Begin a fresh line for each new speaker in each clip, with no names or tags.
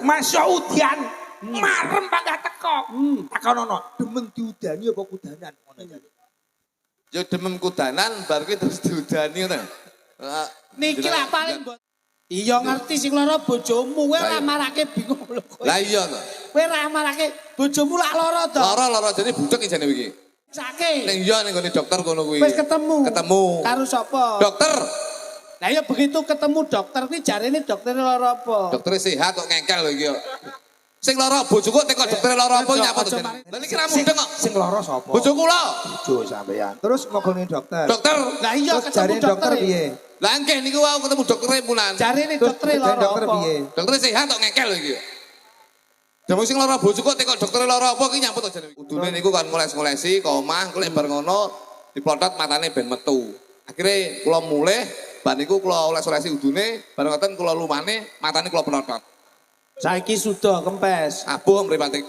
Masya udian marem bangga teko. Takonono demen diudani apa kudanan ngono jane.
Ya demem kudanan bar kuwi terus diudani ngono.
Niki lak paling iya ngerti sing lara bojomu kowe ora marake bingung lho kowe.
Lah iya to.
Kowe ora marake bojomu lak lara to.
Lara jane butek jane iki.
Sake.
Ning iya ning gone dokter kono kuwi.
Wis ketemu.
Ketemu.
Karo sapa?
Dokter.
Lah ya begitu ketemu dokter kuwi jarene dokter lara apa?
Dokter sehat kok ngengkel lho iki yo. Sing lara bojoku teko dokter lara apa nyapa to jane. Lah niki ra mudeng kok.
Sing lara sapa?
Bojoku kula.
Bojo sampean. Terus ngogone dokter.
Dokter.
Lah iya ketemu
dokter piye?
Lah nggih niku wau ketemu dokter mulan.
Jarene dokter lara
dokter
apa?
piye?
Dokter sehat kok ngengkel lho iki. Jamu sing lara bojoku teko dokter lara apa iki nyapa to jane. Kudune niku kan ngoles-ngolesi ke omah, kok bar ngono diplotot matane ben metu. Akhire kula mulih bar niku kula oles-olesi udune, bar ngoten kula lumane matane kula plotot.
Saiki sudah kempes.
Abuh mripate.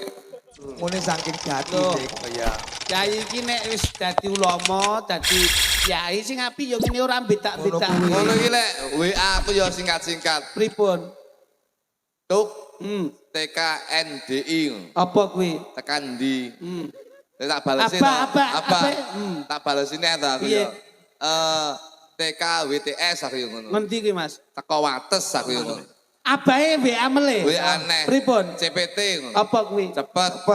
Mune saking jati kaya.
Kyai iki nek wis dadi ulama, dadi kyai sing apik ya ngene ora bedak-bedak.
Ngono iki lek WA aku ya singkat-singkat.
Pripun?
Tuk TKNDI.
Apa kuwi?
Tekan ndi? Tak balesin.
Apa?
Tak balesine ta aku
Piye?
ya. TKWTS aku yo ngono.
Ngendi kuwi, Mas?
Teko wates aku yo ngono.
Abahe WA mele.
WA aneh.
Pripun?
CPT ngono.
Apa kuwi?
Cepet.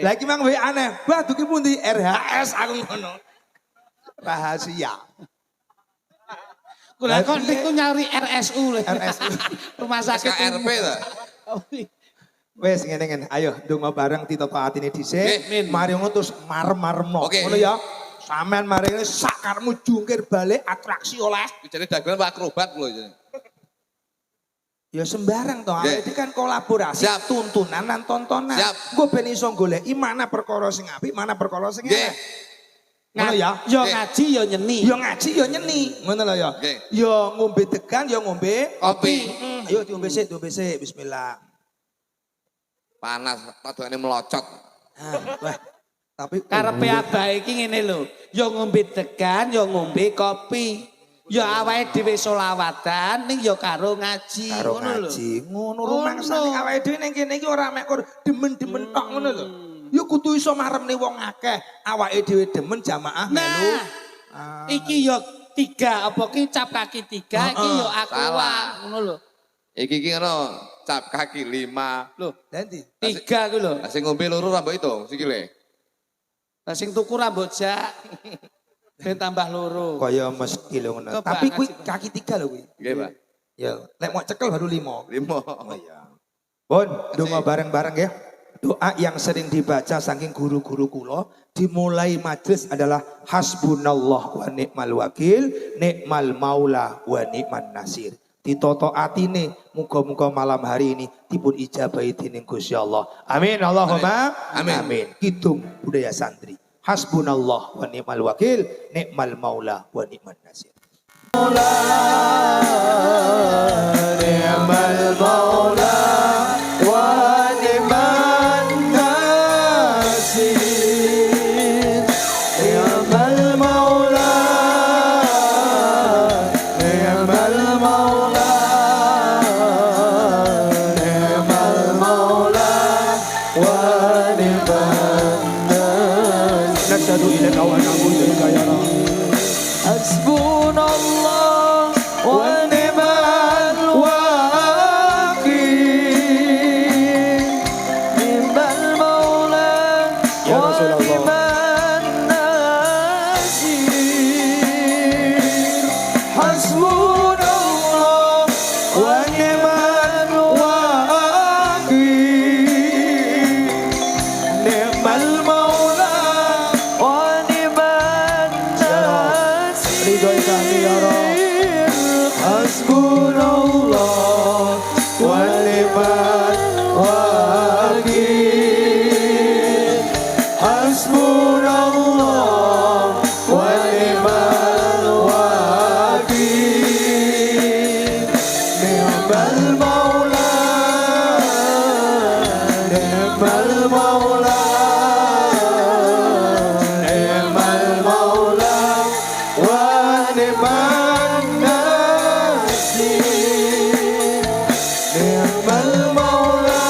Lah iki mang WA aneh. Wah duki pundi RHS aku ngono. Rahasia.
Kula kok niku nyari RSU lho.
RSU.
Rumah sakit
KRP ta?
Wes ngene-ngene. Ayo ndonga bareng ditata atine dhisik.
Nggih.
Mari ngono terus marem-maremno.
Oke.
Ngono ya. Sampean mari ngene sak karepmu jungkir balik atraksi oleh.
Jadi dagelan Pak akrobat lho jane.
Ya sembarang toh,
Nggih.
ini kan kolaborasi,
Siap.
tuntunan dan tontonan.
Siap.
Gue ben iso goleki mana perkara sing apik, mana perkara sing
Nggih.
elek. Ngono ya.
Yo
Nggih.
ngaji yo nyeni.
Ya ngaji ya nyeni, ngono lho ya.
Nggih.
Ya ngombe degan, ya ngombe
Kopi.
Ayo diombe sik, bismillah.
Panas, padane melocot.
Wah, tapi
Karepe abah iki ngene lho. Yo ngombe degan, yo ngombe kopi. Ya awake dhewe selawatan ning ya karo ngaji.
karo
Ngono lho.
ngaji, ngono rumangsane awake dhewe ning kene iki ora mek demen-demen tok ngono lho. Ya kudu iso maremne wong akeh, awake dhewe demen jamaah melu.
Nah, iki yo 3 apa ki cap kaki 3 iki yo aku
Salah.
ngono lho.
Iki ngono, cap kaki 5.
Lho,
Nanti
3 ku lho.
Lah sing ngombe loro ra mbok hitung sikile.
Lah sing tuku rambut jak ben tambah loro.
kaya mesti lho ngono.
Coba
Tapi kuwi
ngaji.
kaki 3 lho kuwi.
Nggih, Pak.
Ya, lek mau cekel baru 5.
5.
Oh iya. Pun, donga bareng-bareng ya. Doa yang sering dibaca saking guru-guru kula dimulai majelis adalah hasbunallah wa ni'mal wakil, ni'mal maula wa ni'man nasir. Ditoto atine muga-muga malam hari ini dipun ijabahi dening Gusti Allah. Amin Allahumma
Amin.
amin. Kidung budaya santri. Hasbunallah wa ni'mal wakil, ni'mal maula wa ni'man nasir. Ni'mal maula wa ni'man nasir. Ni'mal maula, ni'mal maula, ni'mal maula wa ni'man nasir. Nasyhadu ilaika wa na'budu ilaika ya Rabb. Hasbunallah wa ni'mal wakil, ni'mal maula wa ni'man nasir. Hasbunallah wa ni'mal wakil, ni'mal maula wa ni'man nasir. Ridhoi kami ya Rabb. Hasbunallah wa ni'mal wakil. Hasbunallah wa ni'mal wakil. Ni'mal maula, ni'mal maula, ni'mal maula wa ni'man nasir. Ni'mal maula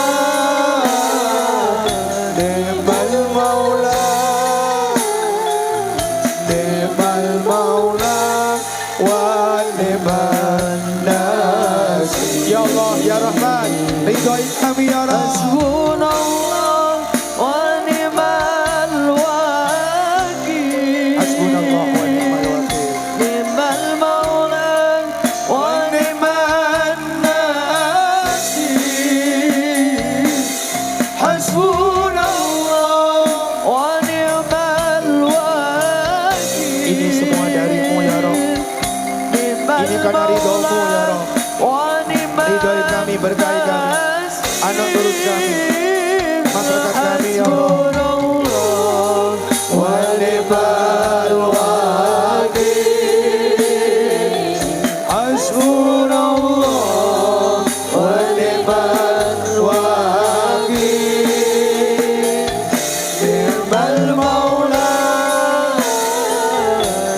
Ridhoi kami ya Allah.
Hasbunallah wa ni'mal wakil.
Hasbunallah wa ni'mal wakil.
Ni'mal maula wa ni'man nasir. Hasbunallah wa ni'mal wakil.
Ini semua darimu ya Rabb. Ini karena ridhomu ya Rabb. Ridhoi kami, berkahi kami, anak turut kami, masyarakat kami ya Allah.
Wa ni'mal wakil. Hasbunallah wa ni'mal wakil. Ni'mal maula,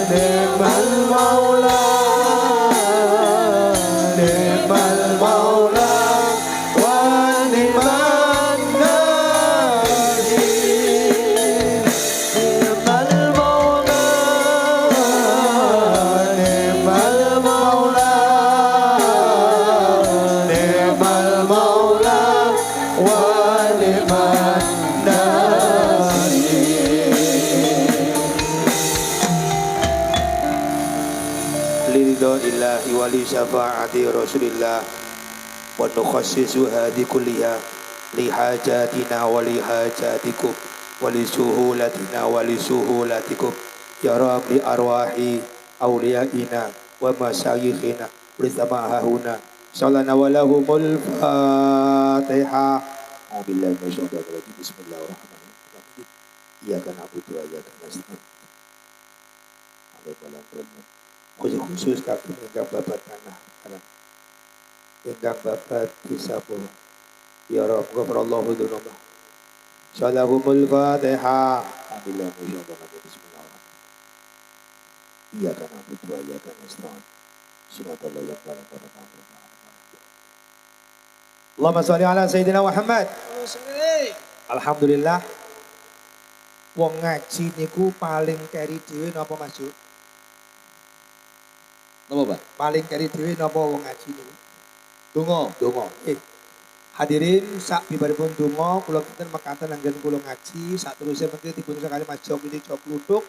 ni'mal maula, ni'mal maula wa ni'man nasir. Ni'mal maula, ni'mal maula, ni'mal maula wa ni'man nasir.
Liridho illahi wa li syafa'ati rasulillah wa nukhassisu hadi kulliha li hajatina wa li hajatikum wa li suhulatina wa li suhulatikum ya Rabb li arwahi awliyaina wa masyayikhina bersama hahuna salana wa lahumul fatihah. A'udzubillahi minasyaitonir rajim. Bismillahirrahmanirrahim. Iyyaka na'budu wa iyyaka nasta'in. Khusus kami ingkang babat tanah kanan ingkang babat desa pura ya Rabb ghafirallahu dzunub salahumul fatihah. Alhamdulillah bismillahirrahmanirrahim. Iyyaka na'budu wa iyyaka nasta'in. Shiratal ladzina an'amta 'alaihim. Allahumma shalli ala sayyidina Muhammad. Alhamdulillah. Wong ngaji niku paling keri dhewe napa Mas Juk?
Napa, Pak?
Paling keri dhewe napa wong ngaji niku?
Donga.
Donga. Hadirin sak bibaripun donga kula kinten mekaten anggen kula ngaji saterusé mengki dipun sekali Mas Jok ini Jok Kluthuk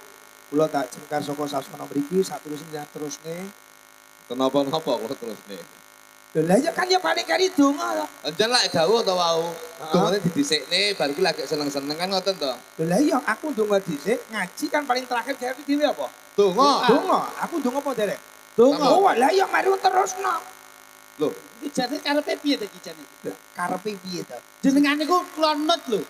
kula tak jengkar saka sasana mriki saterusé jangan terusne.
Kenapa-napa kok terus nih?
Lha ya kan ya paling keri donga lho.
Anjen lak dawuh to wau. Dongane didhisikne bar iki lagi seneng-seneng kan ngoten to.
Lha ya aku donga dhisik ngaji kan paling terakhir keri dhewe apa?
Donga.
Donga. Aku donga apa derek?
Donga.
Oh, lah ya mari terusno.
Lho,
Iki jane karepe piye to iki jane?
Karepe piye to?
Jenengane ku klonot lho.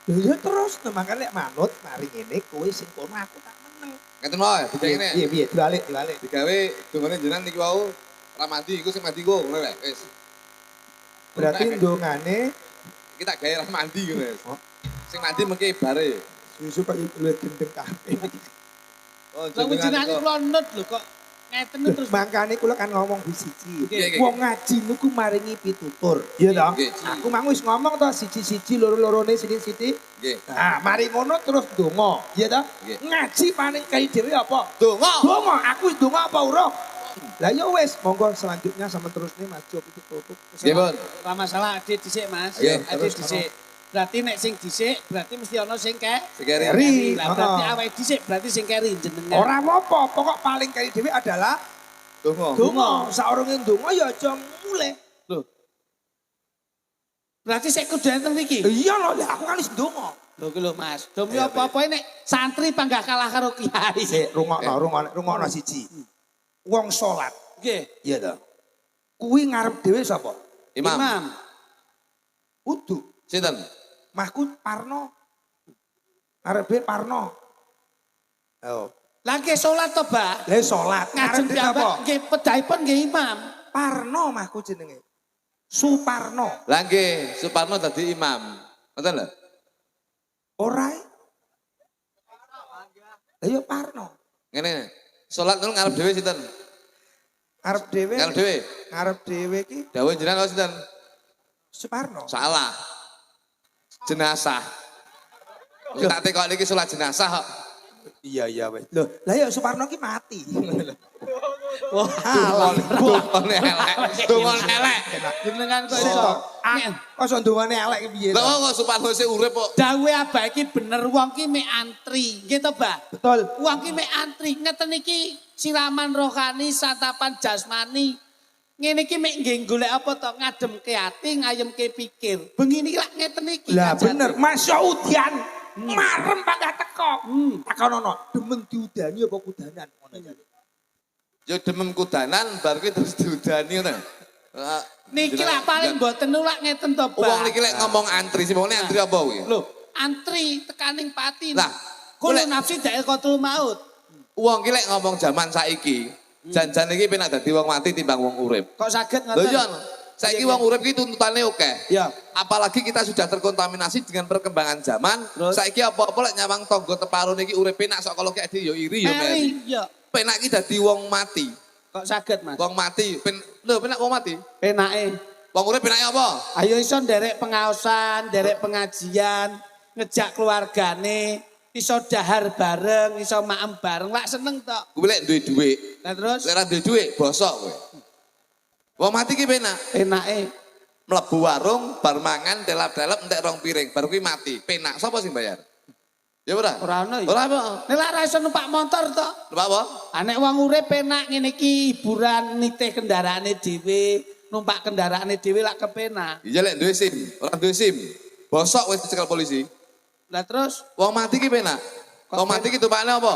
Lha ya terus makane lek manut mari ngene kowe sing kono aku tak meneng.
ngeten wae dikene.
Piye piye dibalik.
Digawe dongane jenengan niki wau ra mandi iku sing mandi ku ngono lek wis.
Berarti ndongane
Iki tak gawe ra mandi ngono wis.
Oh.
Sing mandi mengki bare.
susu kok luwih gendeng kabeh.
Oh,
Lah jenengane klonot lho kok ngeten terus.
Mangkane kula kan ngomong di siji.
Nggih, nggih.
Wong ngaji niku maringi pitutur. Iya toh?
Nggih.
Aku mang wis ngomong toh siji-siji loro-lorone sithik-sithik.
Nggih.
Nah, mari ngono terus donga. Iya toh?
Nggih.
Ngaji paling kaya dhewe apa?
Donga.
Donga, aku wis donga apa urung? Lah ya wis, monggo selanjutnya sama terusnya Mas Jok itu tutup.
Nggih, Pun.
Ora masalah ade dhisik Mas.
Nggih,
Ade
terus,
dhisik. Berarti nek sing dhisik berarti mesti ana sing
Sekeri.
Keri.
Lah berarti
Heeh.
awake dhisik berarti sing keri jenengan.
Ora apa-apa, pokok paling kaya dhewe adalah
Donga.
donga. Saurunge donga ya aja mulih.
Lho. Berarti sik kudu enten iki.
Iya lho, lah aku kan wis donga.
Lho ki lho Mas. Demi apa-apa nek santri panggah kalah karo kiai.
Sik rungokno siji. Wong salat,
Nggih.
iya toh. Kuwi ngarep dhewe sapa?
Imam.
Udu.
Sinten?
Mahku Parno. Ngarep dhewe Parno. Oh.
Lagi salat to, Mbak?
Lah salat
Ngajeng
ngarep dhewe sapa?
piyambak nggih pedhaipun nggih imam.
Parno mahku jenenge. Suparno.
Lah nggih, Suparno dadi imam. Ngoten lho.
Ora. Lah ya Parno.
Ngene. Salat niku ngarep dhewe sinten?
Ngarep dhewe.
Ngarep dhewe.
Ngarep dhewe ki
Dawuh jenengan kok sinten?
Suparno.
Salah. Jenazah. Wis tak tekok niki salat jenazah kok.
Iya wes. Loh, lah ya Suparno ki mati.
Wah,
Dungone elek. Dungone elek.
jenengan kok
Sik
iso.
to. Kok ndungane elek ki piye? to?
Lah kok Suparno sik urip kok.
Dawe abah iki bener wong ki mek antri, nggih to, Bah?
Betul.
Wong ki mek antri, ngeten iki siraman rohani, santapan jasmani. Ngene iki mek nggih golek apa to? Ngademke ati, ngayemke pikir. Bengi niki lak ngeten iki.
Lah
kajate.
bener, Masya udian. Marem panggah teko. Takonono, demen diudani apa kudanan? Ngono jadi.
Yo demem kudanan bar kuwi terus diudani ngono.
Niki lak paling mboten nulak ngeten to,
Wong
Bah.
niki lek ngomong antri, sing antri apa kuwi?
Lho, antri tekaning pati.
Lah,
kulo
golek-
nafsi dae qatul maut.
Wong ki lek ngomong zaman saiki, jan-jan iki penak dadi wong mati timbang wong urip.
Kok saged
Lho
ngoten?
iya, saiki wong urip ki tuntutane akeh.
Ya.
Apalagi kita sudah terkontaminasi dengan perkembangan zaman.
Terus?
Saiki apa-apa lek nyawang tangga teparun iki urip penak sok kalau kayak yo iri yo meri.
Ya.
Penak ki dadi wong mati.
Kok saged, Mas?
Wong mati, lho penak wong mati.
Penake.
Wong urip penake apa?
Ayo iso nderek pengaosan, nderek pengajian, ngejak keluargane, iso dahar bareng, iso maem bareng, lak seneng tok.
Kuwi lek duwe dhuwit.
Lah terus
Lek ora duwe dhuwit, bosok kowe. Wong mati ki penak.
penake
Mlebu warung, bar mangan, delap-delap entek rong piring, baru kuwi mati. Penak, sapa sing bayar? Ya ora?
ora ono ya.
Ora apa?
Nek lak ra iso numpak motor tok.
Numpak apa?
Anek wong urip penak ngene iki hiburan nitih kendaraane dhewe, numpak kendaraane dhewe lak kepenak.
Iya lek duwe SIM, ora duwe SIM. Bosok wis dicekel polisi.
Lah terus
Wong mati ki penak. Wong mati ki tumpakane apa?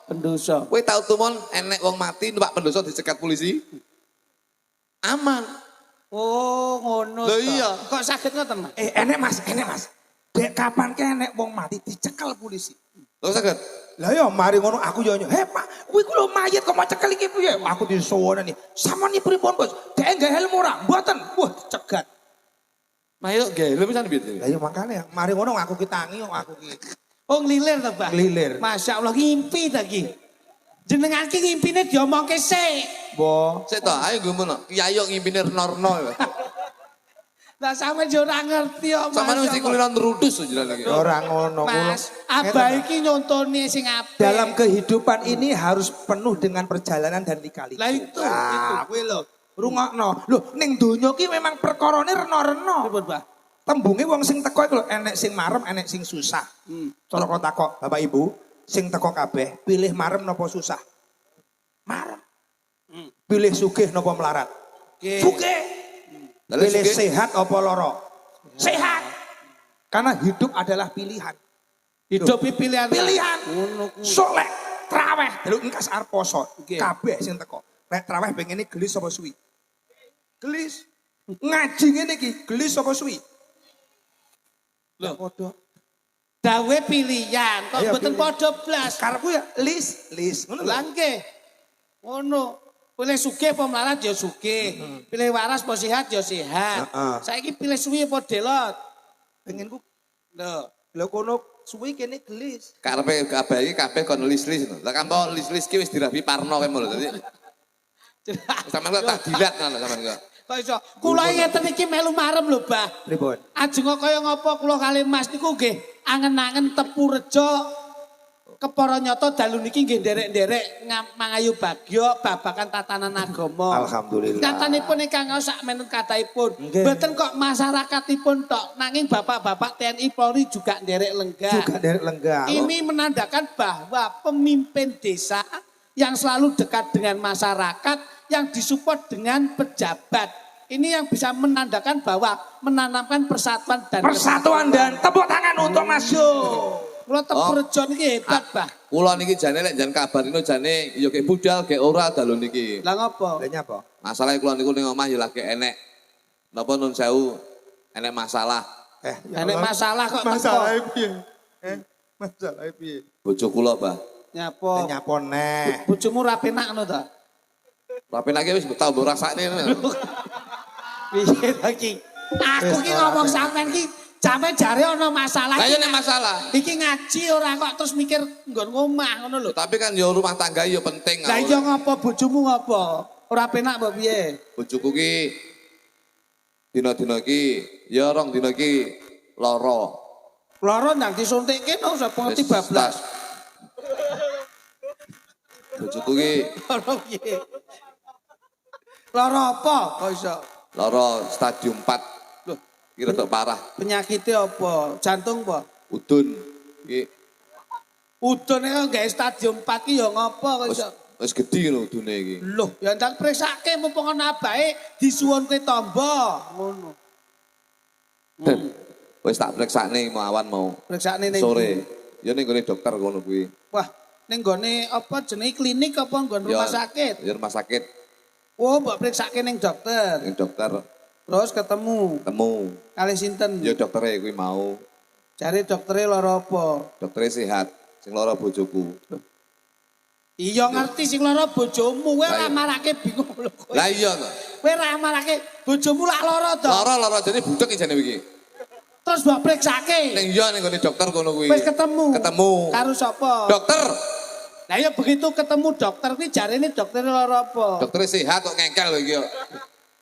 pendosa.
Kowe tau tumon enek wong mati numpak pendosa dicegat polisi? Aman.
Oh, ngono.
Lah
toh.
iya.
Kok saged ngoten, Mas?
Enek mas. Dek kapan ke enek wong mati dicekel polisi?
Lho saged.
Lah ya mari ngono aku yo heh Pak, kuwi ku lho mayit kok mau cekel iki piye? Aku disuwunani. Sampeyan iki pripun, Bos? Dek enggak helm ora? Mboten. Wah, cegat.
Mayo ge, lho pisan piye?
Lah ya makane mari ngono aku ki tangi aku ki.
Oh nglilir to, Pak?
Nglilir.
Masya Allah ngimpi ta ki. Jenengan ki ngimpine diomongke sik.
Bo.
Sik to, ayo ngono. Kiai yo ngimpine reno-reno.
Lah sampe yo ora ngerti kok.
Sampeyan
Masya
mesti
Allah.
kulinan rudus jenengan iki.
Ora ngono kulo.
Mas, abah iki nyontone sing apik.
Dalam kehidupan ini harus penuh dengan perjalanan dan lika-liku.
Lah itu.
Kuwi lho, rungokno. Lho ning donya ki memang perkarane reno-reno.
Pripun, Pak?
Tembunge wong sing teko iku lho enek sing marem, enek sing susah. Cara kok takok Bapak Ibu, sing teko kabeh, pilih marem napa susah? Marem. Pilih sugih napa melarat?
Oke.
Sugih.
Lalu
Pilih
sugih?
sehat apa lara? Sehat. Karena hidup adalah pilihan.
Hidup iki pilihan.
Pilihan.
Ngono kuwi.
Sok lek traweh, delok engkas arep poso.
Oke.
Kabeh sing teko. Lek traweh pengene gelis apa suwi? Gelis. Ngaji ngene iki, gelis apa suwi?
Lho.
Padha.
Dawe pilihan, kok
Ayo,
mboten
pilih.
padha blas.
Karepku ya lis. Ngono lho.
Lah nggih. Ngono. Pilih sugih apa melarat ya sugih. Pilih waras apa sehat ya sehat.
Heeh.
Saiki pilih suwi apa delot.
Pengenku
Lho.
lho kono suwi kene gelis.
Karepe kabeh iki kabeh kon lis-lis. Lah kan to lis-lis ki wis dirabi Parno kae lho. Dadi sampeyan kok tak dilat ngono sampeyan kok.
Kok iso? Kula ngeten iki melu marem lho, Bah.
Pripun?
Ajeng kok kaya ngapa kula kali Mas niku nggih angen-angen tepu rejo kepara nyata dalu niki nggih nderek-nderek mangayu bagya babakan tatanan agama.
Alhamdulillah.
Nyatane ingkang ngaos sak menen kathahipun.
Nggih.
Mboten kok masyarakatipun tok, nanging bapak-bapak TNI Polri juga nderek lenggah.
Juga derek lenggah.
Ini menandakan bahwa pemimpin desa yang selalu dekat dengan masyarakat, yang disupport dengan pejabat. Ini yang bisa menandakan bahwa menanamkan persatuan dan
Persatuan dan tepuk tangan untuk Mas Yo.
Kalau tepu rejo niki hebat, Bah.
Kula niki jane lek jan kabarino jane ya kayak budal kayak ora dalu niki.
Lah ngopo?
Lah nyapa?
Masalah kula niku ning omah ya lagi enek. Napa nun sewu enek masalah.
Enek masalah kok
Masalah
teko.
piye? Masalah piye?
Bojo kula, Bah.
Nyapa?
Nyapa neh.
Bojomu ra penak ngono ta?
Tapi lagi wis tau mbok rasane.
Piye ta iki? Aku ki ngomong sampean ki sampe jare ana masalah.
Lah
iki
ya nek masalah.
Iki ngaji ora kok terus mikir nggon ngomah ngono lho.
Tapi kan ya rumah tangga ya penting.
Lah iya ngopo bojomu ngopo? Ora penak apa piye?
Bojoku ki dina-dina ki ya rong dina ki lara.
Lara ndang disuntikke no sapa ngerti
Wis
bablas.
Bojoku ki
Lara piye? Lara apa? Kok iso?
Lara stadium 4. Loh, kira tok parah.
Penyakitnya apa? Jantung apa?
Udun. Iki
Udune kok gawe stadium 4 ki ya ngopo kok iso?
wis gedhi lho udune iki.
Loh, ya ndak preksake mumpung ana abahe disuwunke tamba. Ngono.
Wis tak preksane mau awan mau.
Preksane ning
Sore. Ya ning gone dokter ngono kuwi.
Wah, ning gone apa jenenge klinik apa nggon rumah sakit?
Ya rumah sakit.
Oh, mbok preksake ning dokter.
Ning dokter
Terus ketemu
temu.
kali sinten?
Ya doktere kuwi mau.
Cari doktere lara apa?
Doktere sehat. Sing lara bojoku.
Iya ngerti sing lara bojomu, kowe ora
Lah iya.
marake bingung lho kowe.
Lah iya to.
Kowe ora marake bojomu lak lara to.
Lara jane budek jane iki.
Terus mbok preksake.
Ning iya ning gone dokter ngono kuwi.
Wis ketemu.
Ketemu.
Karo sapa?
Dokter.
Lah ya begitu ketemu dokter kuwi jarene dokter lara apa?
Doktere sehat kok ngengkel lho iki.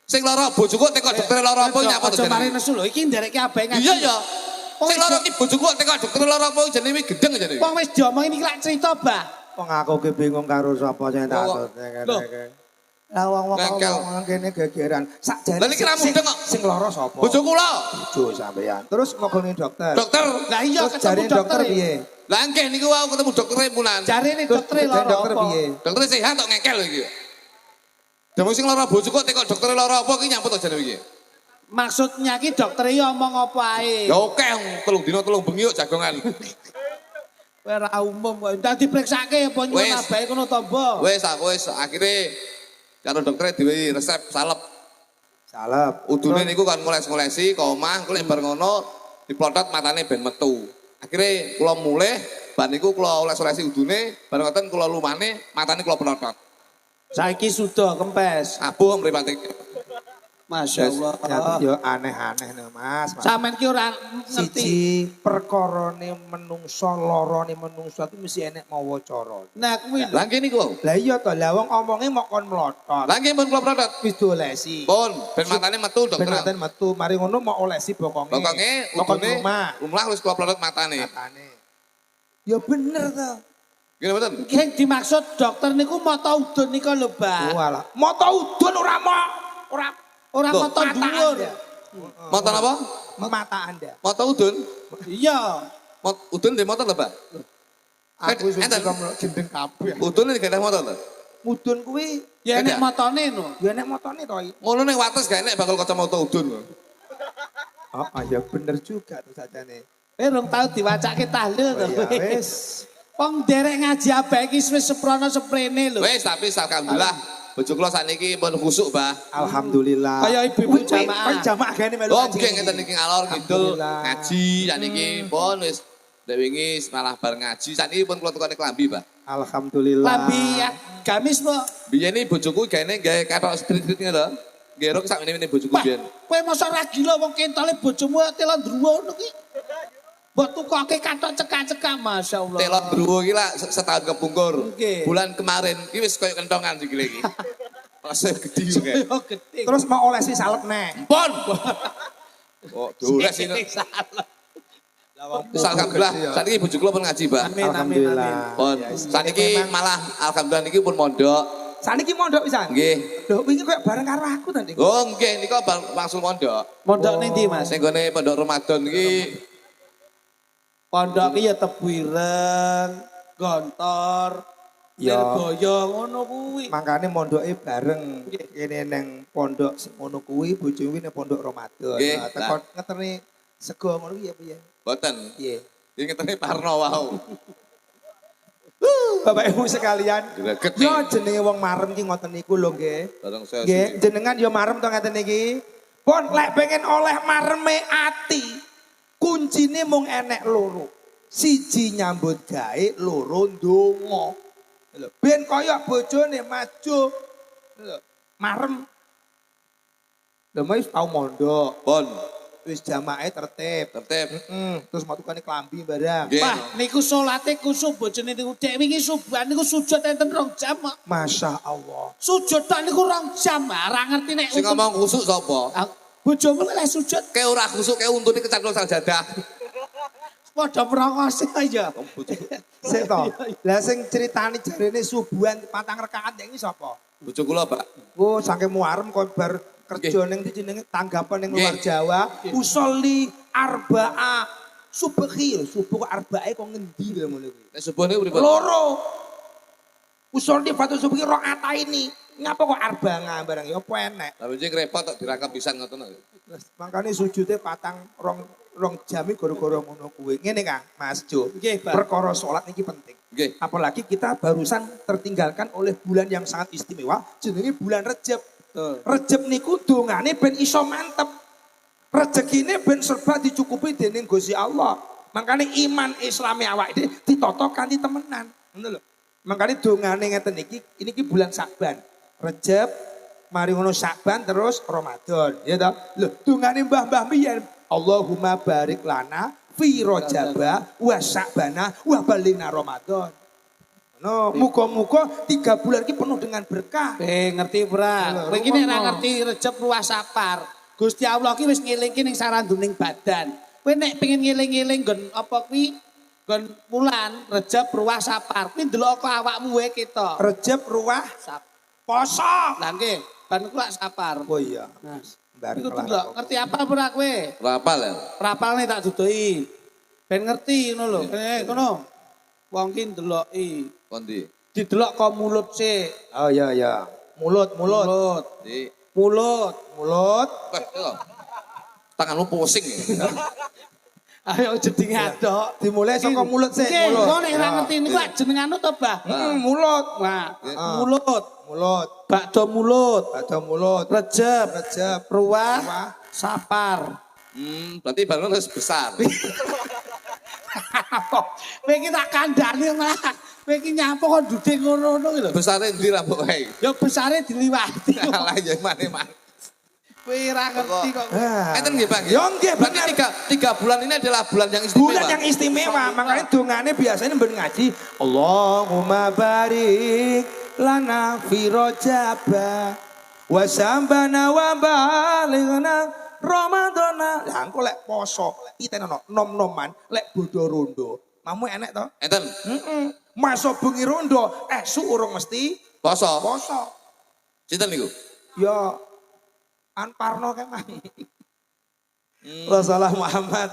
Sing lara bojoku teko doktere lara apa nyapa to
Aja mari
jane.
nesu lho iki ndereke abahe ngaji.
Iya ya. Sing lara iki bojoku teko doktere lara apa jane iki gedeng jane.
Wong wis diomongi iki lak cerita, Bah.
Wong aku ki bingung karo sapa sing tak
Loh.
atut. Lah wong
Ngengkel.
kene gegeran. Sakjane
Lah niki ra mudeng kok.
sing lara sapa?
Bojoku lho.
Bojo sampean. Terus ngogoni dokter.
Dokter.
Lah iya
Terus
ketemu
jarine dokter
dokter
piye?
Lah nggih niku wau ketemu doktere punan.
Jarine
Terus
dokter lara
dokter
apa?
piye?
Doktere sehat kok ngengkel lho iki. Demung sing lara bojoku teko doktere lara apa iki nyapa to jane iki.
Maksudnya ki dokter iki omong apa ae?
Ya oke 3 dina 3 bengi kok jagongan.
Kowe ora umum kok. Ndak dipreksake apa nyuwun
Wis.
abahe kono tamba.
Wis aku wis akhire karo doktere diwehi resep salep.
Salep.
Udune niku kan ngoles-ngolesi ke omah, engko lek bar ngono diplotot matane ben metu. Akhire kula mulih bar niku kula oles-olesi udune, bar ngoten kula lumane matane kula plotot.
Saiki sudah kempes.
Abuh mripate.
Masya Allah.
Nyata yo aneh-aneh no Mas.
Sampeyan ki ora ngerti.
Siji perkarane menungso larane menungso itu mesti enek mawa cara.
Nah kuwi lho.
Lah nggih niku.
Lah iya to, lah wong omonge mok kon mlotot.
Lah nggih pun kula plotot.
Wis diolesi.
Pun ben matane metu
Ben
dokter.
maten metu, mari ngono mau olesi bokonge.
Pokoke
Pokok
udune
rumah.
umlah wis kula plotot matane.
Matane. Ya bener to.
Ngene mboten?
Sing dimaksud dokter niku mata udun nika lho, Mbak.
Walah, mata udun ora
Ora
Loh,
mata dhuwur.
Motor apa?
mata Anda.
Motor udun.
Iya.
Udun di motor lho, Pak.
Aku wis
Enten.
suka gendeng kabeh.
Udun iki gak motor lho.
Mudun kuwi
Ya
Ada.
nek matane no.
ya nek motone to.
Ngono ning wates gak enek bakal kacamata udun.
Oh, ya bener juga tuh sajane.
Rong tau diwacake tahlil to.
Ya wis.
Wong derek ngaji abae iki wis seprono seprene lho.
Wis tapi alhamdulillah bojo kula sakniki pun khusuk, Bah.
Alhamdulillah.
Kaya ibu-ibu jamaah.
Jamaah gane melu
Oh,
ngaji.
nggih ngeten iki ngalor ngidul
Alhamdulillah.
ngaji sakniki pun wis dek wingi malah bar ngaji sakniki pun kula tukane klambi, Pak.
Alhamdulillah.
Lambi ya gamis po.
Biyen iki bojoku gane gawe katok street-street ngene lho. Nggih sak meneh bojoku
Wah,
biyen.
kowe mosok ra gila wong kentole bojomu telon druwo ngono ki. Mbok tukoke katok cekak-cekak masyaallah.
Telon druwo iki lah setahun kepungkur.
Nggih.
Bulan kemarin iki wis koyo kentongan sikile iki. Masih gede juga.
Yo gede.
Terus mau olesi salep neh.
Pon. Oh, doles ini.
Salah.
Alhamdulillah, sakniki bojo kula pun ngaji, Pak.
Amin amin amin.
Alhamdulillah.
Pun
Ya,
sakniki
memang-
malah alhamdulillah niki pun mondok.
Saniki mondok pisan.
Nggih.
Lho wingi koyo bareng karo aku tadi.
Oh, nggih nika langsung mondok.
Mondok ning ndi, Mas?
Sing gone pondok Ramadan iki
Pondok ki ya Tebu Ireng, Gontor,
Ya.
Lirboyo ngono kuwi.
Makane mondoke bareng. Kene neng pondok sing ngono kuwi bojo kuwi nang pondok Ramadan.
Nggih,
Nah, teko ngeterne sego ngono kuwi ya piye?
boten.
Piye?
Iki ngeteni parno wau.
Bapak Ibu sekalian,
Greget
yo
nih.
jenenge wong marem ki ngoten niku lho nggih.
Bareng saya
Nggih,
sini.
jenengan yo marem to ngeten iki. Pun lek pengen oleh mareme ati, kuncine mung enek loro. Siji nyambut gawe, loro ndonga. Lho, ben kaya bojone maju. Lho, marem. Lho wis tau mondok,
Pun
wis jamaah tertib.
tertib.
Terus mau tukane klambi barang.
Nggih.
Wah, niku salate kusuk bojone niku dek wingi subuhan niku sujud enten 2 jam kok.
Masya Allah.
Sujud tok niku 2 jam. Ora ngerti nek
Sing ngomong khusuk sapa?
bojomu lek sujud
Kayak ora khusuk kayak untune kecaklok sajadah.
padha merongos aja.
Sik to. Lah sing critani jarene subuhan 4 rakaat iki sapa?
Bojo kula, Pak.
Oh, saking muarem kok bar kerja ning ndi jenenge tanggapan ning luar
Nggih.
Jawa. Usolli arba'a subhi. Subuh kok arba'e kok ngendi lho ngono kuwi.
Nek subuh niku pripun?
Loro. Usolli fatu subhi rakaat ini. Ngapa kok arba'ah barang ya apa enek.
Lah njing repot tok dirakam pisan ngoten lho.
Makanya sujudnya patang rong jami gara-gara ngono kuwi. Ngene Kang, Mas Jo.
Nggih, Pak.
Perkara salat niki penting.
Nggih.
Apalagi kita barusan tertinggalkan oleh bulan yang sangat istimewa jenenge bulan Rejab. Rejab niku dongane ben iso mantep. Rezekine ben serba dicukupi dening Gusti Allah. Makanya iman Islami awake dhewe ditata kanthi temenan. Ngono lho. Makanya dongane ngeten iki bulan Syakban. Rejab, mari ngono Syakban terus Ramadan, ya toh. Lho, dongane mbah-mbah biyen Allahumma barik lana fi Rajaba wa Syakbana wa balighna Ramadan. No, muga-muga 3 bulan ini penuh dengan berkah.
Ngerti ora? Kowe iki nek ora ngerti Rejab luas sapar. Gusti Allah ki wis ngelingke ning saranduning badan. Kowe nek pengen ngeling-eling nggon apa kuwi? Nggon wulan Rejab ruah sapar. Kuwi ndelok kok awakmu wae ketok.
Rejab ruah
Sap.
poso.
Lah nggih, ban ku lak sapar.
Oh iya.
Nah,
Bareng
iku
kelar.
delok ngerti apa ora kowe?
Rapal ya.
Rapalne tak dudoki. Ben ngerti ngono lho. Ngono. Wong ki ndeloki.
Kondi.
Didelok kok mulut sik.
Oh iya iya. Mulut.
Mulut.
Di.
Mulut.
Mulut.
Wah, iya. Tanganmu pusing ya.
Ayo jeding adok.
Dimulai saka mulut sih.
Nggih,
Mulut.
kok nek ora ngerti niku lak jeneng anu to, Bah?
Mulut.
Wah,
Ah.
mulut.
Mulut.
Bakdo mulut.
Ada mulut.
Rejab.
Rejab.
Ruah.
Ruah.
Sapar.
Berarti baru harus besar.
Kowe iki tak kandhani malah. Kowe iki nyapa kok dudek ngono-ngono iki lho.
Besarnya ndi rambut wae.
Ya besare diliwati.
Alah ya mane-mane.
Kowe ora ngerti kok.
Ah.
Enten nggih, Bang?
Ya nggih,
Berarti
bener.
tiga bulan ini adalah bulan yang istimewa.
Bulan yang istimewa, makanya dongane biasanya ben ngaji Allahumma barik lana fi Rajaba wa sambana wa balighna Ramadana. Lah engko lek poso, lek pitenono nom-noman, lek bodho rondo. Mamu enek to?
Enten
Masuk bengi rondo, esuk urung mesti
poso.
poso.
Sinten niku?
Ya Anparno kemang. Rasulullah Muhammad.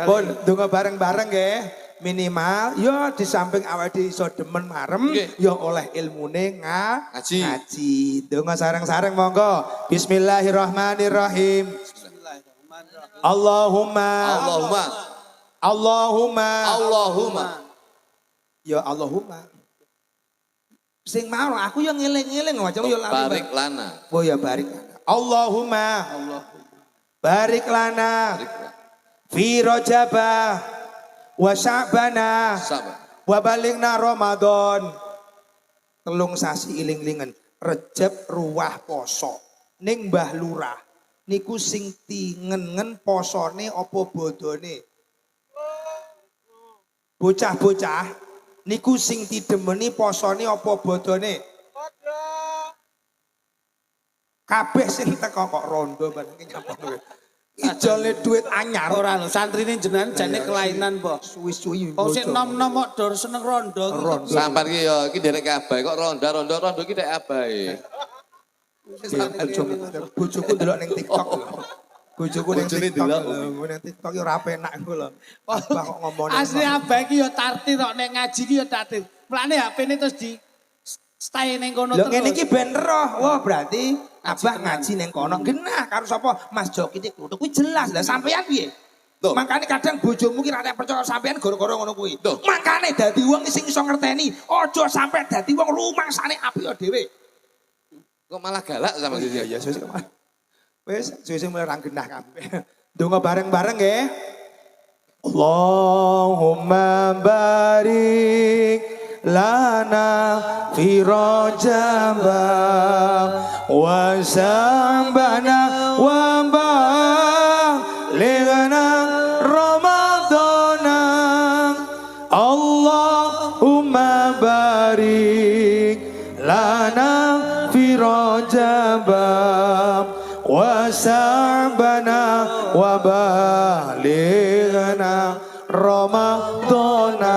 Pun donga bareng-bareng nggih. Minimal ya di samping awake dhewe iso demen marem
Nggih.
ya oleh ilmune
Ngaji.
ngaji. Donga sareng-sareng monggo. Bismillahirrahmanirrahim. Allahumma
Allahumma.
Allahumma
Allahumma.
ya Allahumma. Sing mau aku ya ngeling-eling macam ya lali.
Barik lana.
Oh ya barik lana. Allahumma barik lana fi Rajaba wa Sya'bana
Sabar.
wa balighna Ramadan. Telung sasi iling-ilingan Rejab ruah poso ning Mbah Lurah niku sing tingengen posone apa bodone. Bocah-bocah niku sing didemeni posone apa bodone. Kabeh sing teko kok rondo bareng nyapa kowe. Ijole duit anyar
Ora lho, santrine jenengan jane kelainan, Mbah.
suwi-suwi.
Kok sik nom-nom kok dor seneng rondo.
Sampai ki ya iki derek abahe kok ronda iki dek abahe.
Bojoku ndelok ning TikTok lho. Bojoku ning
Bojone
TikTok
ndelok.
lho. Ning TikTok ya ora penak engko lho. Abah kok ngomongin.
Asli abah iki ya tartir kok nek ngaji iki ya tartir. Mulane HP-ne terus di stay ning kono
Lho
terus.
ngene iki ben roh. Wah berarti abah ngaji ning kono. Genah karo sapa? Mas Joki iki kuwi jelas. Lah sampean piye?
Tuh.
Makanya kadang bojomu ki ra nek percaya sampean gara-gara ngono kuwi.
Tuh.
Makane dadi wong sing iso ngerteni, aja sampe dadi wong rumangsane apik dhewe.
Kok malah galak sama dia.
Ya sesuk kemana? Wis sesuk mulai rang genah kabeh. Donga bareng-bareng nggih. Allahumma barik lana fi Rajaba wa Sya'bana wa balighna Ramadana. Allahumma barik lana fi Rajaba wa Sya'bana wa balighna Ramadana.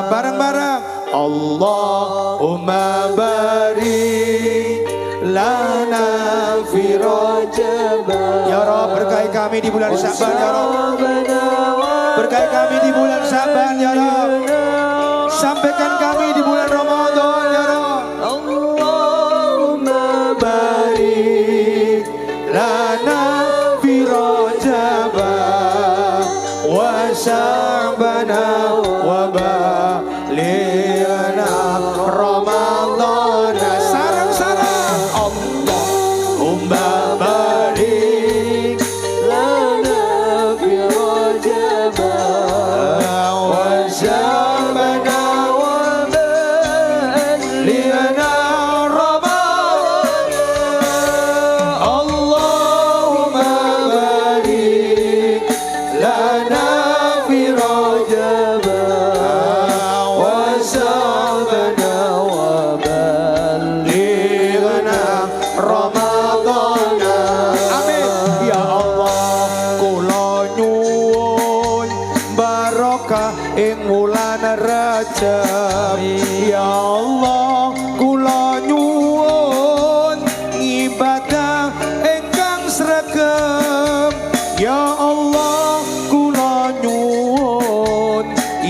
Bareng-bareng Allahumma barik lana fi Rajab. Ya Rob, berkahi kami di bulan Syaban ya Rob. Berkahi kami di bulan Syaban ya Rob. Sampaikan kami di bulan Ramadan ya Rob. Allahumma barik lana fi Rajab wa Sya'bana wa balighna Ramadan. Sarang-sarang Allahumma barik lana fi Rajab wa Sya'bana wa balighna Ramadan. Allahumma barik lana fi Rajab wa Sya'bana wa balighna Ramadan. Amin. Ya Allah, kula nyuwun barokah ing wulan Rajab. Ya Allah, kula nyuwun ibadah ingkang sregep. Ya Allah, kula nyuwun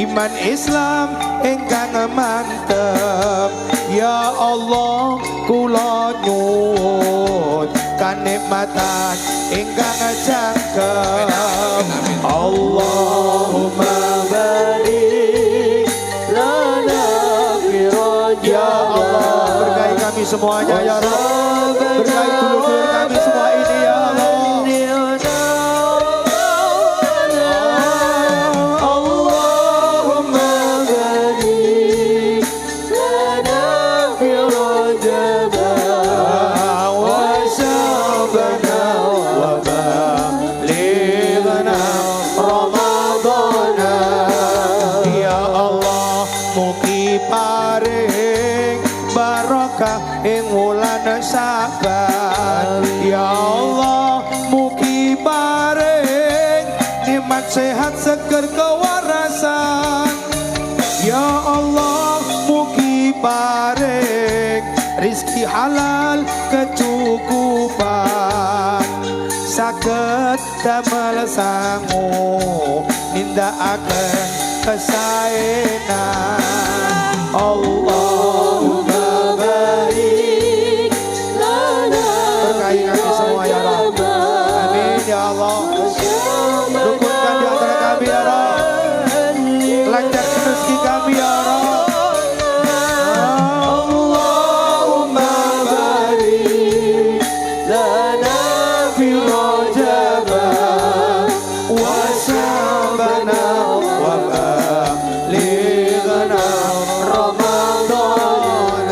iman Islam ingkang mantep. Ya Allah, kula nyuwun kanikmatan ingkang jangkep. Allahumma barik lana fi Rajab. Ya Allah, berkahi kami semuanya ya Rabb. Berkahi dulur-dulur kami semua ini ya Allah. Allahumma barik lana fi Rajab wa Sya'bana wa balighna Ramadan. Ya Allah, mugi paring barokah ing wulan Syaban. Ya Allah, mugi paring nikmat sehat seger kewarasan. Ya Allah, mugi paring rizki halal kecukupan. Saged damel sangu nindakaken kesaenan. Allahumma barik lana. Berkahi kami semua ya Rabb. Amin ya Allah. Rukunkan di antara kami ya Rabb. Lancarkan rezeki kami ya Rabb. Allahumma barik lana fi Rajab wa Sya'bana wa balighna Ramadan.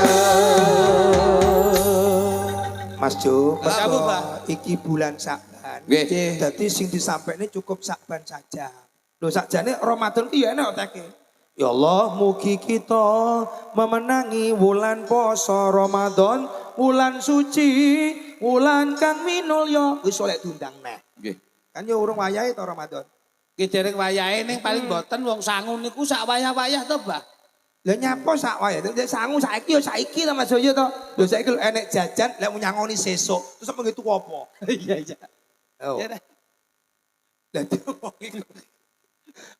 Mas Jo,
Apa, Pak?
iki bulan Syaban.
Nggih.
Dadi sing disampaikan cukup Syaban saja. Lho sakjane Ramadan ki ya enak teke. Ya Allah, mugi kita memenangi wulan poso Ramadan, wulan suci, wulan kang minulya. Wis oleh diundang neh.
Nggih.
Kan ya urung wayahe to Ramadan.
Ki dereng wayahe ning paling boten wong sangu niku sak wayah-wayah to, Mbah.
Lah nyapa sak wayahe? Nek sangu saiki ya saiki to Mas Joyo to. Lho saiki lho enek jajan lek nyangoni sesuk. Terus apa ngitu apa?
Iya iya.
Oh.
Ya dah.
Lah wong iku.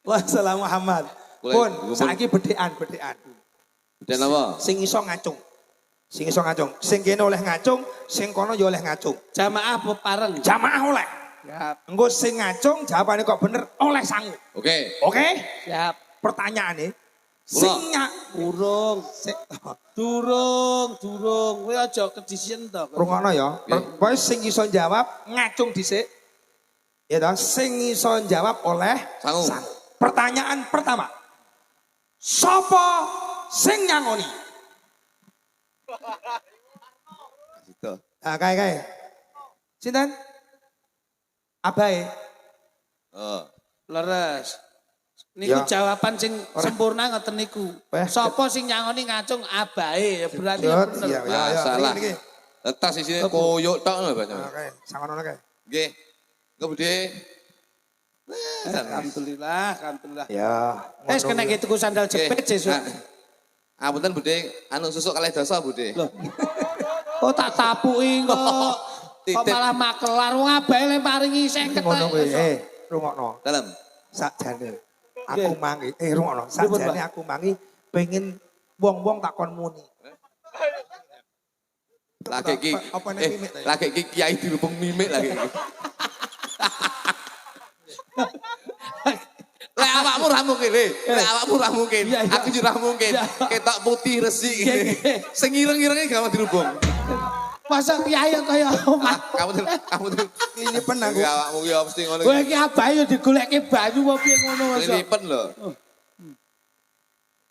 Wah, salam Muhammad. Pun saiki bedekan.
Dan apa?
Sing iso ngacung. Sing kene oleh ngacung, sing kono ya oleh ngacung.
Jamaah bepareng.
Jamaah oleh.
Siap.
Engko sing ngacung jawabane kok bener oleh sangu.
Oke.
Oke?
Siap.
Pertanyaane
Kula.
sing
Urung. Durung. Kowe aja kedisian to.
Rungono ya. Pokoke sing iso jawab ngacung dhisik. Ya toh, sing iso jawab oleh
Sangu.
Pertanyaan pertama. Sopo sing nyangoni?
Gitu.
Ah kae. Sinten? Abae.
Oh.
Leres. Niku
Ya.
jawaban sing sempurna ngoten niku.
Weh.
Sapa sing nyangoni ngacung abahe berarti
Iya,
bener.
iya.
Masalah.
niki.
Tas isine koyok tok lho, Pak.
Oke, sangono kae.
Nggih. Engko Budhe.
Alhamdulillah.
Ya.
Wis kena gitu ku sandal jepit sesuk.
Apunten Budhe, anu susuk kalih dosa Budhe.
Loh. Oh tak tapuki kok. Kok
Titip.
malah makelar wong abahe le paringi 50.
Ngono kuwi. Rungokno.
Dalam.
Sakjane aku mangi, rungokno. Sakjane aku mangi pengen wong-wong tak kon muni.
Lagi ki.
Apa nek mimik ta?
Lagi ki kiai dirubung mimik lagi. Lek awakmu ra mungkin, lek awakmu ra mungkin.
Iya, iya.
Aku juga ra mungkin.
Iya.
Ketok putih resik
Iya,
ngene.
iya.
Sing ireng-irenge gak mau dirubung.
Masa kiai kaya omah.
Kamu tuh
Lilipen aku.
Ya awakmu ki mesti ngono.
Kowe iki abahe yo digolekke banyu apa piye ngono Mas.
Lilipen lho.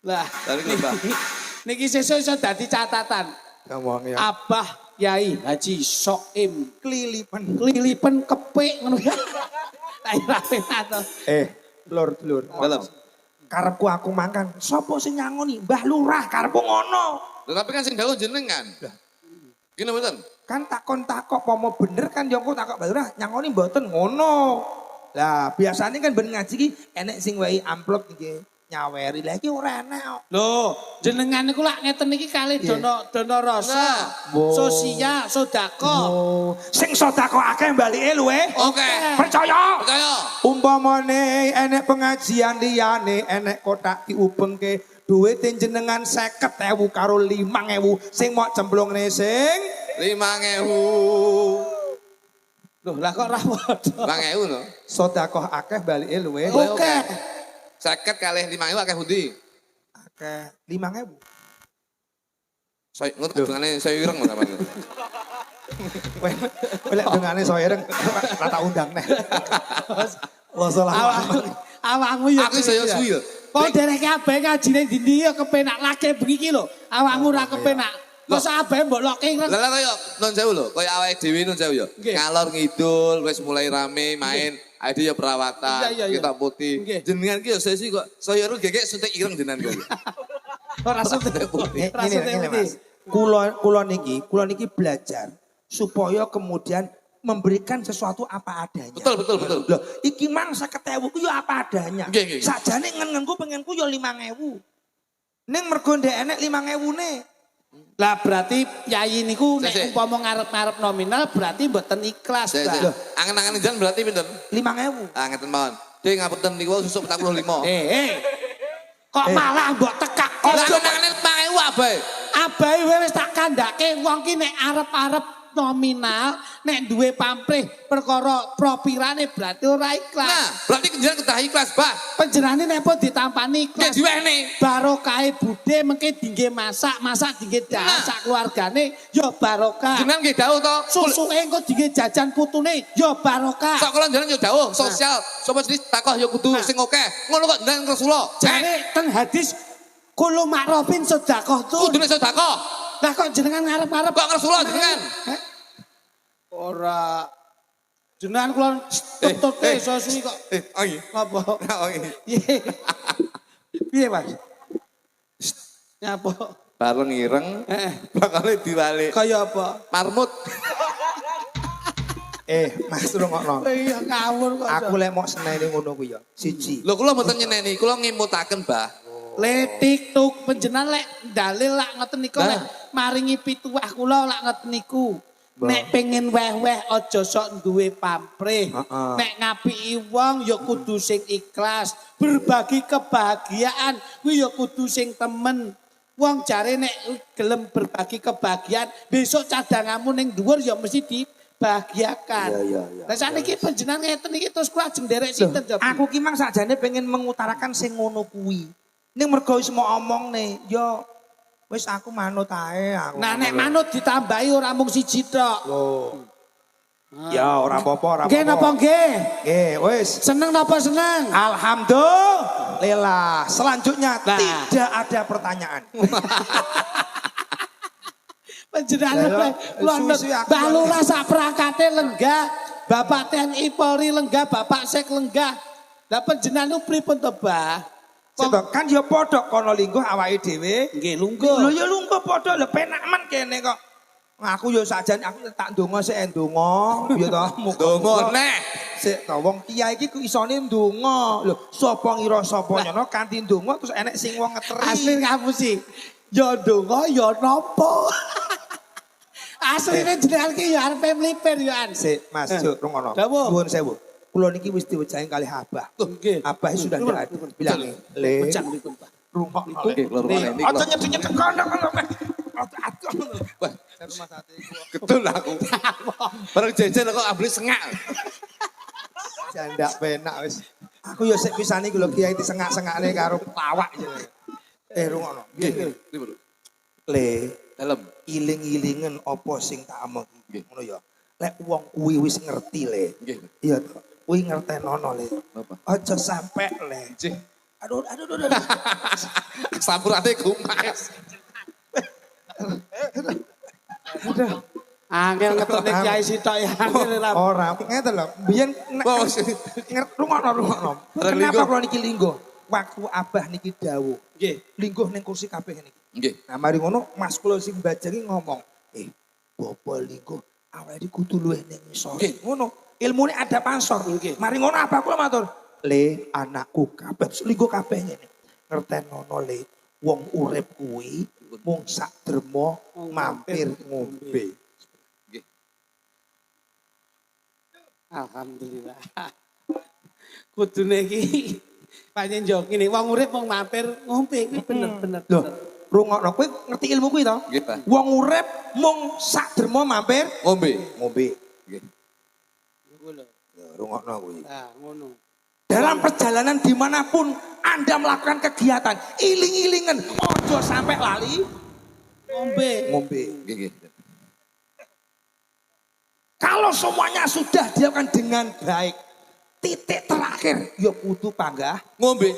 Lah,
Dari Mbah.
niki sesuk iso dadi catatan.
Ngomong ya.
Abah Yai Haji Soim
Kelilipen.
kelilipen kepik ngono ya. Tak ira to.
Lur.
Dalam.
Karepku aku makan. Sopo sing nyangoni? Mbah Lurah karepku ngono.
Lho, tapi kan sing dawuh jenengan. Gini mboten?
Kan takon-takok pomo bener kan yo engko takok Mbah Lurah nyangoni mboten ngono. Lah biasanya kan ben ngaji ki enek sing wehi amplop iki nyaweri. Lah iki ora enek kok.
Lho, jenengan niku lak ngeten iki kalih dono rasa,
Wow.
sosial, sedekah.
Oh, sing sedekah akeh balike luwe.
Oke.
Percaya.
Percaya.
Umpamane enek pengajian liyane enek kotak diubengke duit jenengan 50.000 karo 5.000 sing mau cemplungne sing
5.000.
Loh, lah kok ra padha.
5.000 lho.
sedekah akeh balike luwe.
Oke.
50 kalih 5.000 akeh pundi?
Akeh 5.000.
Saya ngerti dungane saya ireng lho sampean.
Kowe lek dengane soireng rata undang neh. Lo salah.
Awakmu yo.
Aku saya suwi lho.
Kok dereke abahe ngajine dindi yo kepenak lagi begini lho. Awakmu ra kepenak. Masa abahe mbok lokke
Lah kaya non sewu lho, kaya awake dhewe non sewu yo.
Nggih.
Ngalor ngidul wis mulai rame main, ade yo perawatan,
Iya, iya, iya.
kita putih.
Nggih.
Jenengan ki yo sesi kok saya ru gegek suntik ireng jenengan kok.
ora suntik. Ora suntik
Ini
iki.
Mas. Kula niki belajar supaya kemudian memberikan sesuatu apa adanya.
Betul.
Loh, iki mang 50.000 ku yo apa adanya.
Nggih, nggih.
Sajane ngenenku pengenku yo 5.000. Ning mergo ndek enek 5.000-ne.
Lah berarti yai niku nek
Sik.
umpama ngarep-ngarep nominal berarti mboten ikhlas,
Sik, sik.
Mbak.
Angen-angen jenengan berarti pinten?
5.000.
Ah ngeten mawon. Dek ngapunten niku wau susuk 45.
Kok malah mbok tekak.
Lah angen-angen 5.000 abae.
Abahe wis tak kandhake wong ki nek arep-arep nominal, nek duwe pamrih perkara propirane berarti ora
Nah,
ikhlas.
berarti jenengan kedah ikhlas, Bah.
Panjenengane nek pun ditampani
Nek
ikhlas.
diwehne.
Barokahe budhe mengke dingge masak dingge dahar
Nah.
sak keluargane ya barokah.
Jenengan nggih dawuh to.
Susuke engko dingge jajan putune ya barokah.
Sok kula jenengan yo dawuh sosial. Sapa jenis takoh yo kudu
Nah.
sing akeh. Ngono kok jenengan Rasulullah.
Jare teng hadis kulo makrofin sedekah tuh.
Kudune sedekah.
Lah kok jenengan ngarep-ngarep
Kok Rasulullah jenengan?
Ora jenengan kula tutute iso suwi kok.
Oh iya.
Apa?
Oh iya.
Piye? Piye, Mas? Nyapa?
Bareng ireng, bakale diwalik.
Kaya apa?
Marmut.
Mas rungokno.
Iya ngawur kok.
Aku lek mau seneni ngono ku ya. Siji.
Lho kula mboten nyeneni, kula ngimutaken, Mbah.
Le TikTok panjenengan lek dalil lak ngoten niku lek maringi pituwah kula lak ngoten niku. Nek pengen weh-weh aja sok duwe pamrih.
Heeh.
Nek ngapiki wong ya kudu sing ikhlas. Berbagi kebahagiaan kuwi ya kudu sing temen. Wong jare nek gelem berbagi kebahagiaan, besok cadanganmu ning dhuwur ya mesti dibahagiakan.
Iya.
Lah sakniki panjenengan ngeten iki terus kula ajeng nderek sinten to?
Aku ki mang sakjane pengen mengutarakan sing ngono kuwi. Ning mergo wis mau omongne, yo wis aku manut ae aku.
Nah nek manut ditambahi ora mung siji tok.
Loh. Ya ora apa-apa, ora apa-apa.
Nggih napa nggih?
Nggih, wis.
Seneng napa seneng?
Alhamdulillah. Selanjutnya
Nah.
tidak ada pertanyaan.
Panjenengan kula
suwi-suwi aku-
Mbah Lurah sak perangkate lenggah, Bapak TNI Polri lenggah, Bapak Sek lenggah. Lah panjenengan niku pripun to, Bah?
Sebab kan ya padha kono lingkuh awake dhewe.
Nggih
Lho
lungguh.
ya lungguh padha lho penak men kene kok. Aku ya sajane aku tak ndonga sik ndonga ya to
Donga neh.
Sik to wong kiai iki ku isone ndonga. Lho sapa ngira sapa nyono kanthi ndonga terus enek sing wong ngeteri.
Asli ngapusi. Ya ndonga ya napa. Asline jenengan ki ya arep mlipir ya an.
Sik, Mas, Juk, rungono.
Dawuh.
Nuwun sewu. Kula niki wis diwejahi kalih Abah.
Nggih.
Abah sudah ndak ada. Bilang, "Le,
Pecah pripun, Pak?
rungokno
Nggih,
le.
kula rungokno ini.
Aja nyedek-nyedek kono. Aduh.
Wah, gedul aku. Bareng jajan kok ambil sengak.
Jandak penak wis. Aku ya sik pisan iki lho Kiai disengak-sengakne karo lawak jenenge. Rungokno.
Nggih, pripun?
Le,
Dalem.
iling-ilingen apa sing tak ameng
Nggih.
ngono ya. Lek wong kuwi wis ngerti le.
Nggih.
Iya to. Kuwi ngertenono le.
Apa?
Aja sampe le.
Nggih.
Aduh.
Sampurate gumas.
Angel ngetone Kiai sitok ya angel ra.
Ora, ngeten lho. Biyen
Oh,
rungokno.
Bareng
Kenapa
lingguh.
kula niki lingguh? Waktu Abah niki dawuh.
Nggih.
Lingguh ning kursi kabeh niki.
Nggih.
Nah, mari ngono Mas kula sing bajengi ngomong, Bapak lingguh awake iki kudu luwih ning ngisor.
Nggih.
Ngono. Ilmune ada pansor.
Nggih.
Mari ngono Abah kula matur, "Le, anakku kabeh lingguh kabeh ngene. Ngertenono le, wong urip kuwi mung sak derma mampir ngombe."
Alhamdulillah. Kudune iki pancen yo ngene wong urip mung mampir ngombe iki bener-bener.
Loh, rungokno kowe ngerti ilmu kuwi to?
Nggih, Pak.
Wong urip mung sak derma mampir
Ngombe.
ngombe.
Nggih.
Ngono lho.
Ya, rungokno kuwi.
Nah, ngono.
Dalam perjalanan dimanapun Anda melakukan kegiatan, iling-ilingen, ojo sampai lali
Ngombe.
ngombe.
Nggih, nggih.
Kalau semuanya sudah dilakukan dengan baik, titik terakhir, ya kudu panggah.
Ngombe.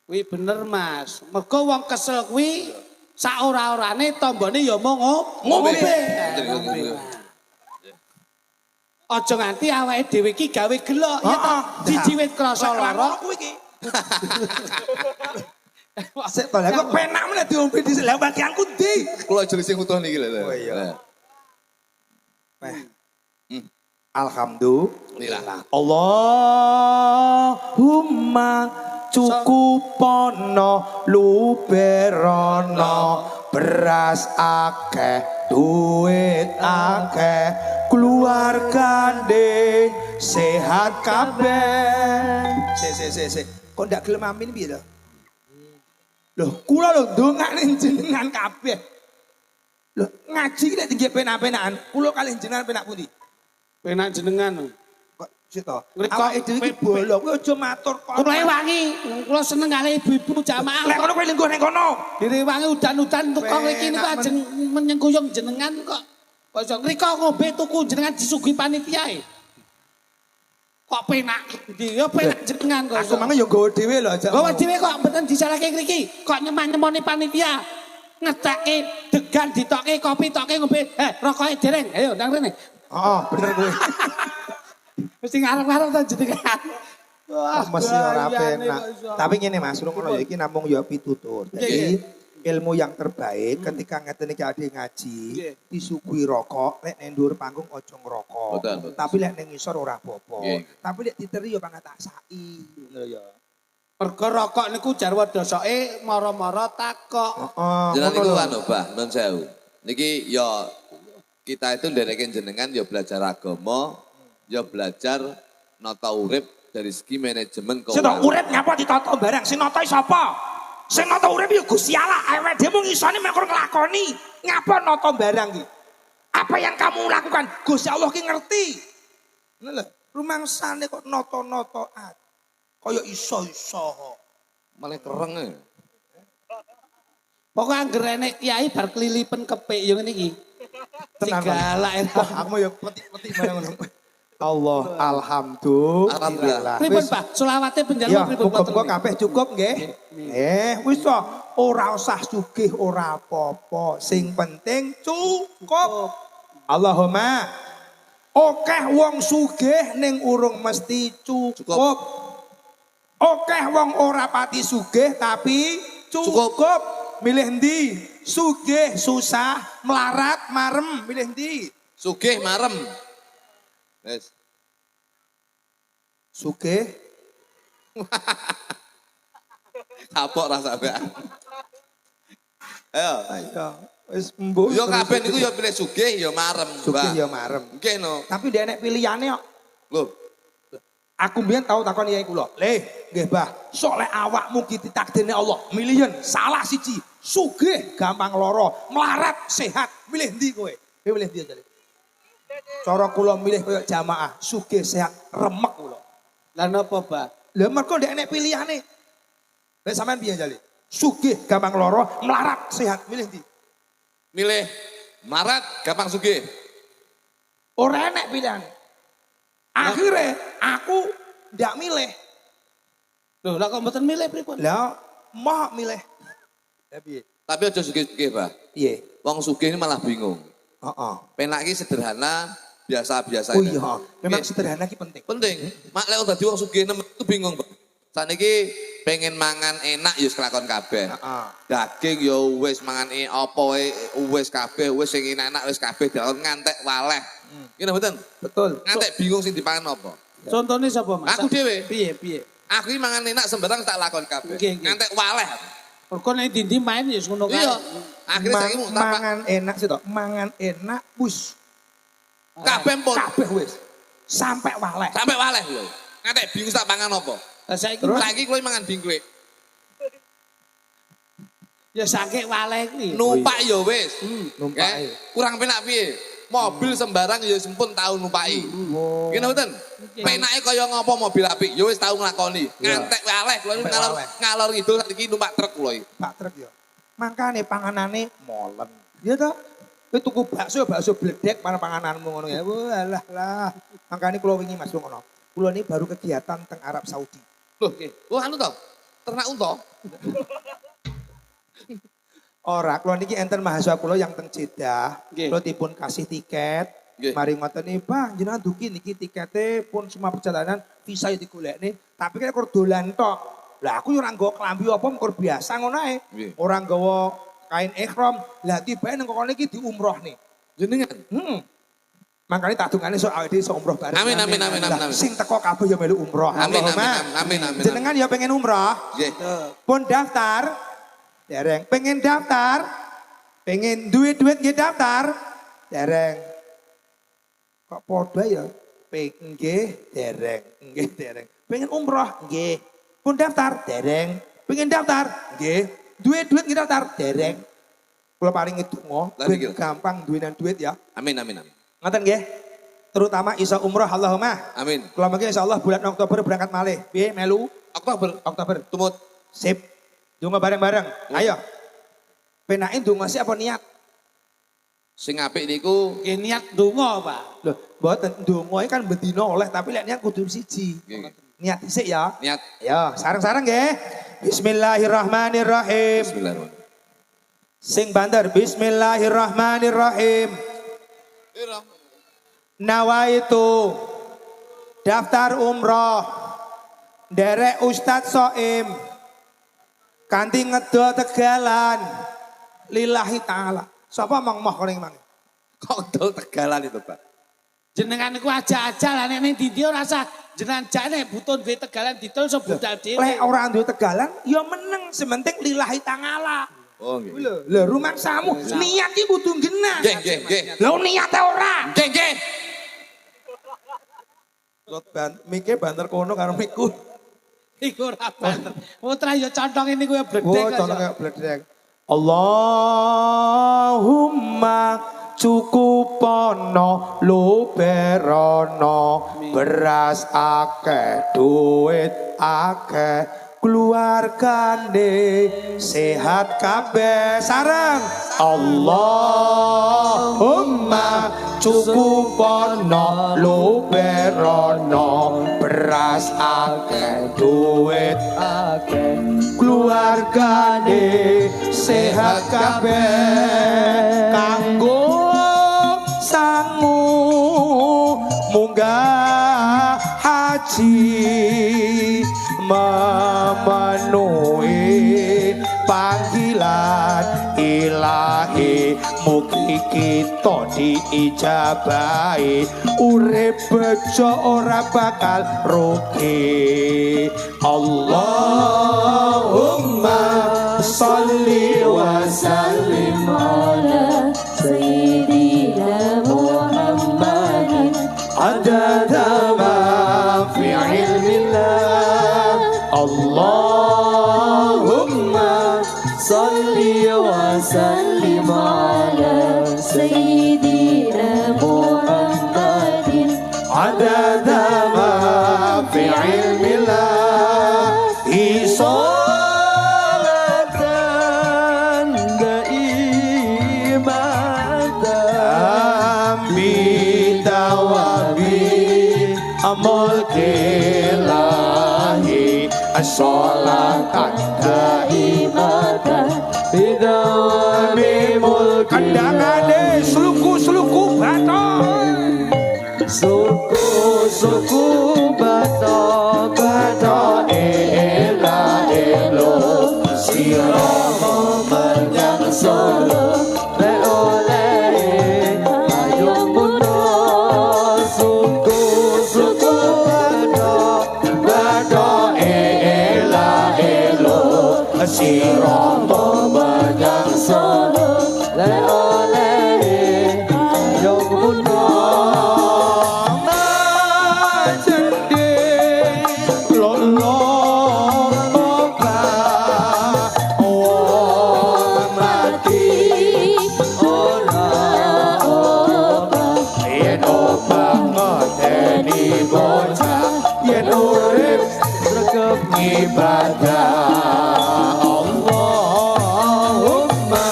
Kuwi bener Mas. Mergo wong kesel kuwi sak ora-orane tombone ya mung ngombe.
Betul,
Ngombe.
betul.
Aja nganti awake dhewe iki gawe gelo ya to. Dijiwit krasa lara.
kuwi iki. Sik to, lha kok penak meneh diombe dhisik. Lah bagianku ndi?
Kula jenis sing utuh niki lho.
Oh, iya.
Hmm.
Alhamdulillah. Allahumma cukupono luberono beras akeh duit akeh keluarga ding sehat kabeh. Sik. Kok ndak gelem amin piye to? Loh, kula lho ndongakne jenengan kabeh. Loh, ngaji nek tinggi penak-penakan, kula kalih jenengan penak pundi?
Penak jenengan.
Kok sito?
Ngriko-
Awake dhewe iki bolo, kowe aja matur kok.
Kula wangi, kula seneng kali ibu-ibu jamaah.
Lek kono kowe lingguh ning kono.
Direwangi udan-udan tuku iki niku ajeng menyengkuyung jenengan kok. Kok iso ngriko ngombe tuku jenengan disuguhi panitia e. Kok penak ndi? Ya penak jenengan kok.
Aku mangke yo nggawa dhewe lho aja.
Bawa dhewe kok mboten disalahke ngriki. Kok nyemani panitia. Ngetake degan ditoke kopi toke ngombe. Rokoke dereng. Ayo ndang rene.
Heeh, bener kowe.
Mesti ngarep-ngarep ta jenengan. Wah,
Mesti ora
gayane
penak.
kok iso.
Tapi ngene Mas, ngono ya iki namung ya pitutur. Jadi ilmu yang terbaik ketika ngeten iki ade ngaji,
Nggih.
disuguhi rokok, lek ning dhuwur panggung aja ngerokok.
Betul, betul.
Tapi lek ning ngisor ora apa-apa.
Nggih.
Tapi lek diteri ya pangat taksai. Ngono ya.
Mergo rokok niku jarwa dosoke mara-mara takok.
Heeh.
Jenengan
ngono
niku
lho.
anu, Bah, nun sewu. Niki ya kita itu nderekin jenengan ya belajar agama, ya belajar nata urip dari segi manajemen
Sing
keuangan.
urip nyapa ditata barang, sing nata sapa? Sing nata urip ya Gusti Allah, awake dhewe mung isone mek nglakoni. Ngapa nata barang iki? Apa yang kamu lakukan? Gusti Allah ki ngerti. Ngono lho, rumangsane kok nata-nata kaya iso-iso.
Malah kereng e.
Pokok anggere enek kiai bar kelilipen kepik yo ngene iki.
Tenan,
Digalak
Aku ya petik-petik barang ngono. Allah, alhamdulillah.
Pripun
Wis.
Pak? Selawate
Ya,
penjaluk pripun?
muga-muga kabeh cukup nggih. Wis to. Ora usah sugih ora apa-apa. Sing penting cukup. Allahumma akeh wong sugih ning urung mesti cukup. Akeh wong ora pati sugih tapi cukup. Milih ndi? Sugih susah, melarat marem, milih ndi?
Sugih marem. Wes.
Sugih
Kapok rasa Mbak. Ayo.
ayo Wis mbuh.
Yo kabeh niku yo pilih sugih yo marem,
sugih
Mbah.
ya marem.
Nggih no.
Tapi dia nek pilihane kok.
Lho,
Aku mbiyen tau takon yai kula. "Le, nggih Mbah, sok lek awakmu ki ditakdirne Allah, milion salah siji, sugih gampang lara, melarat sehat, milih ndi kowe?" Kowe milih ndi jare? Cara kula milih koyo jamaah, sugih sehat, remek kula.
Lah napa, Mbah?
Lah mergo ndek nek pilihane. Lek sampean piye jale? Sugih gampang lara, melarat sehat, milih ndi?
milih marat gampang sugih.
Ora enek pilihane. Akhirnya aku ndak milih.
Loh, lah kok mboten milih pripun?
Lah mau milih. Lah piye?
Tapi aja sugih-sugih, Mbah.
Piye?
Wong sugih ini malah bingung.
Heeh.
Penak iki sederhana, biasa-biasa.
Oh
aja.
iya, memang
Nggih.
sederhana ki penting.
Penting. Mak lek dadi wong sugih nemen itu bingung, Pak. Saniki pengen mangan enak ya kelakon kabeh.
Heeh.
Daging ya wis mangan apa wae wis kabeh, wis sing enak wis kabeh dilakon ngantek waleh. Ngene mboten?
Betul.
Ngantek bingung sing dipangan apa.
Contohnya sapa, Mas?
Aku dhewe.
Piye?
Aku iki mangan enak sembarang tak lakon kabeh.
Nggih, nggih.
Ngantek waleh.
Mergo nek dindi main ya ngono kae.
Iya. Akhirnya saiki mau tak
mangan enak sih toh. Mangan enak wis
kabeh pun
kabeh wis. Sampai waleh.
sampai waleh lho. Ngantek bingung tak pangan apa.
Lah saiki
Terus saiki kowe mangan dingklik.
ya saking waleh kuwi.
Numpak ya wis.
Numpake.
Kurang penak piye? Mobil sembarang ya sempun tau numpaki. Ngene mboten? Penake kaya ngopo mobil apik? Ya wis tau nglakoni. Ngantek waleh kula
Ngantek
ngalor
waleh.
ngalor ngidul saiki numpak truk kula iki.
Pak truk ya. Mangkane panganane molen. Ya toh. Kowe tuku bakso bledek mana pangananmu ngono ya. Walah lah. Mangkane kula wingi Mas ngono. Kula ini baru kegiatan teng Arab Saudi.
Loh, oh anu to. Ternak unta.
Ora, kula niki enten mahasiswa kula yang teng Jeddah.
Nggih.
Kula dipun kasih tiket.
Nggih.
Mari ngoten nih, Bang, jenengan dugi niki tikete pun semua perjalanan visa digolekne, tapi kan kur dolan tok. Lah aku yo ora nggawa klambi apa mengkur biasa ngono ae.
Nggih.
Ora nggawa kain ihram. Lah tibae nang kono iki diumrohne.
Jenengan.
Makanya tak dungane sok awake dhewe sok umroh bareng.
Amin, amin, amin,
Lah,
amin.
sing teko kabeh yo melu umroh.
Amin,
Allahumma.
amin, amin.
Jenengan ya pengen umroh?
Nggih.
Pun daftar, dereng. Pengen daftar, pengen duit-duit nggih daftar, dereng. Kok podo ya? Nggih, dereng. Pengen umroh, nggih. Pun daftar, dereng. Pengen daftar, nggih. Duit-duit nggih daftar, dereng. Kula paringi donga,
Lah,
ben
nggih.
gampang duwenan duit ya.
Amin, amin, amin.
Ngoten nggih. Terutama iso umroh Allahumma.
Amin.
Kula mangke insyaallah bulan Oktober berangkat malih. Piye melu?
Oktober. Tumut.
Sip. Donga bareng-bareng. Ayo. Penake donga sik apa niat?
Sing apik niku
Nggih niat donga, Pak.
Loh, mboten donga kan bendina oleh tapi lek niat kudu siji.
Nggih.
Niat dhisik ya.
niat.
Ya, sareng-sareng nggih. Bismillahirrahmanirrahim.
Bismillahirrahmanirrahim.
Sing banter Bismillahirrahmanirrahim. Nawaitu daftar umroh derek Ustadz Soim kanthi ngedol Tegalan lillahi ta'ala. Sapa mang moh kene mang?
Kok dol Tegalan itu, Pak?
Jenengan niku aja-aja lah nek ning dindi ora usah jenengan jane butuh duwe Tegalan didol iso budal dhewe.
Lek ora duwe Tegalan ya meneng sementing lillahi ta'ala.
Oh, nggih.
Lho rumangsamu niat iki kudu genah.
Nggih, nggih, nggih.
Lho niate ora.
Nggih, nggih.
Mike banter kono karo miku.
Iku ora banter. Putra ya contonge niku ya bledek.
Oh, contoh kayak bledek. Allahumma cukupono luberono beras akeh duit akeh keluargane sehat kabeh sareng Allahumma cukupono luberono beras akeh duit akeh keluargane sehat kabeh kanggo sangu munggah haji memenuhi panggilan ilahi mugi kita diijabahi urip bejo ora bakal rugi Allahumma sholli wa sallim ala
Allahumma salli wa sallim ala Sayyidina Muhammadin adada ma fi ilmillahi salatan daimatan bitawabi amul kilahi as-salatan daimatan bidawami mulki
Kandangane sluku-sluku batok.
suku batok batok ela elo siramo menyang solo le oleh ayo muno suku batok batok ela elo siramo menyang solo le oleh ayo muno ibadah Allahumma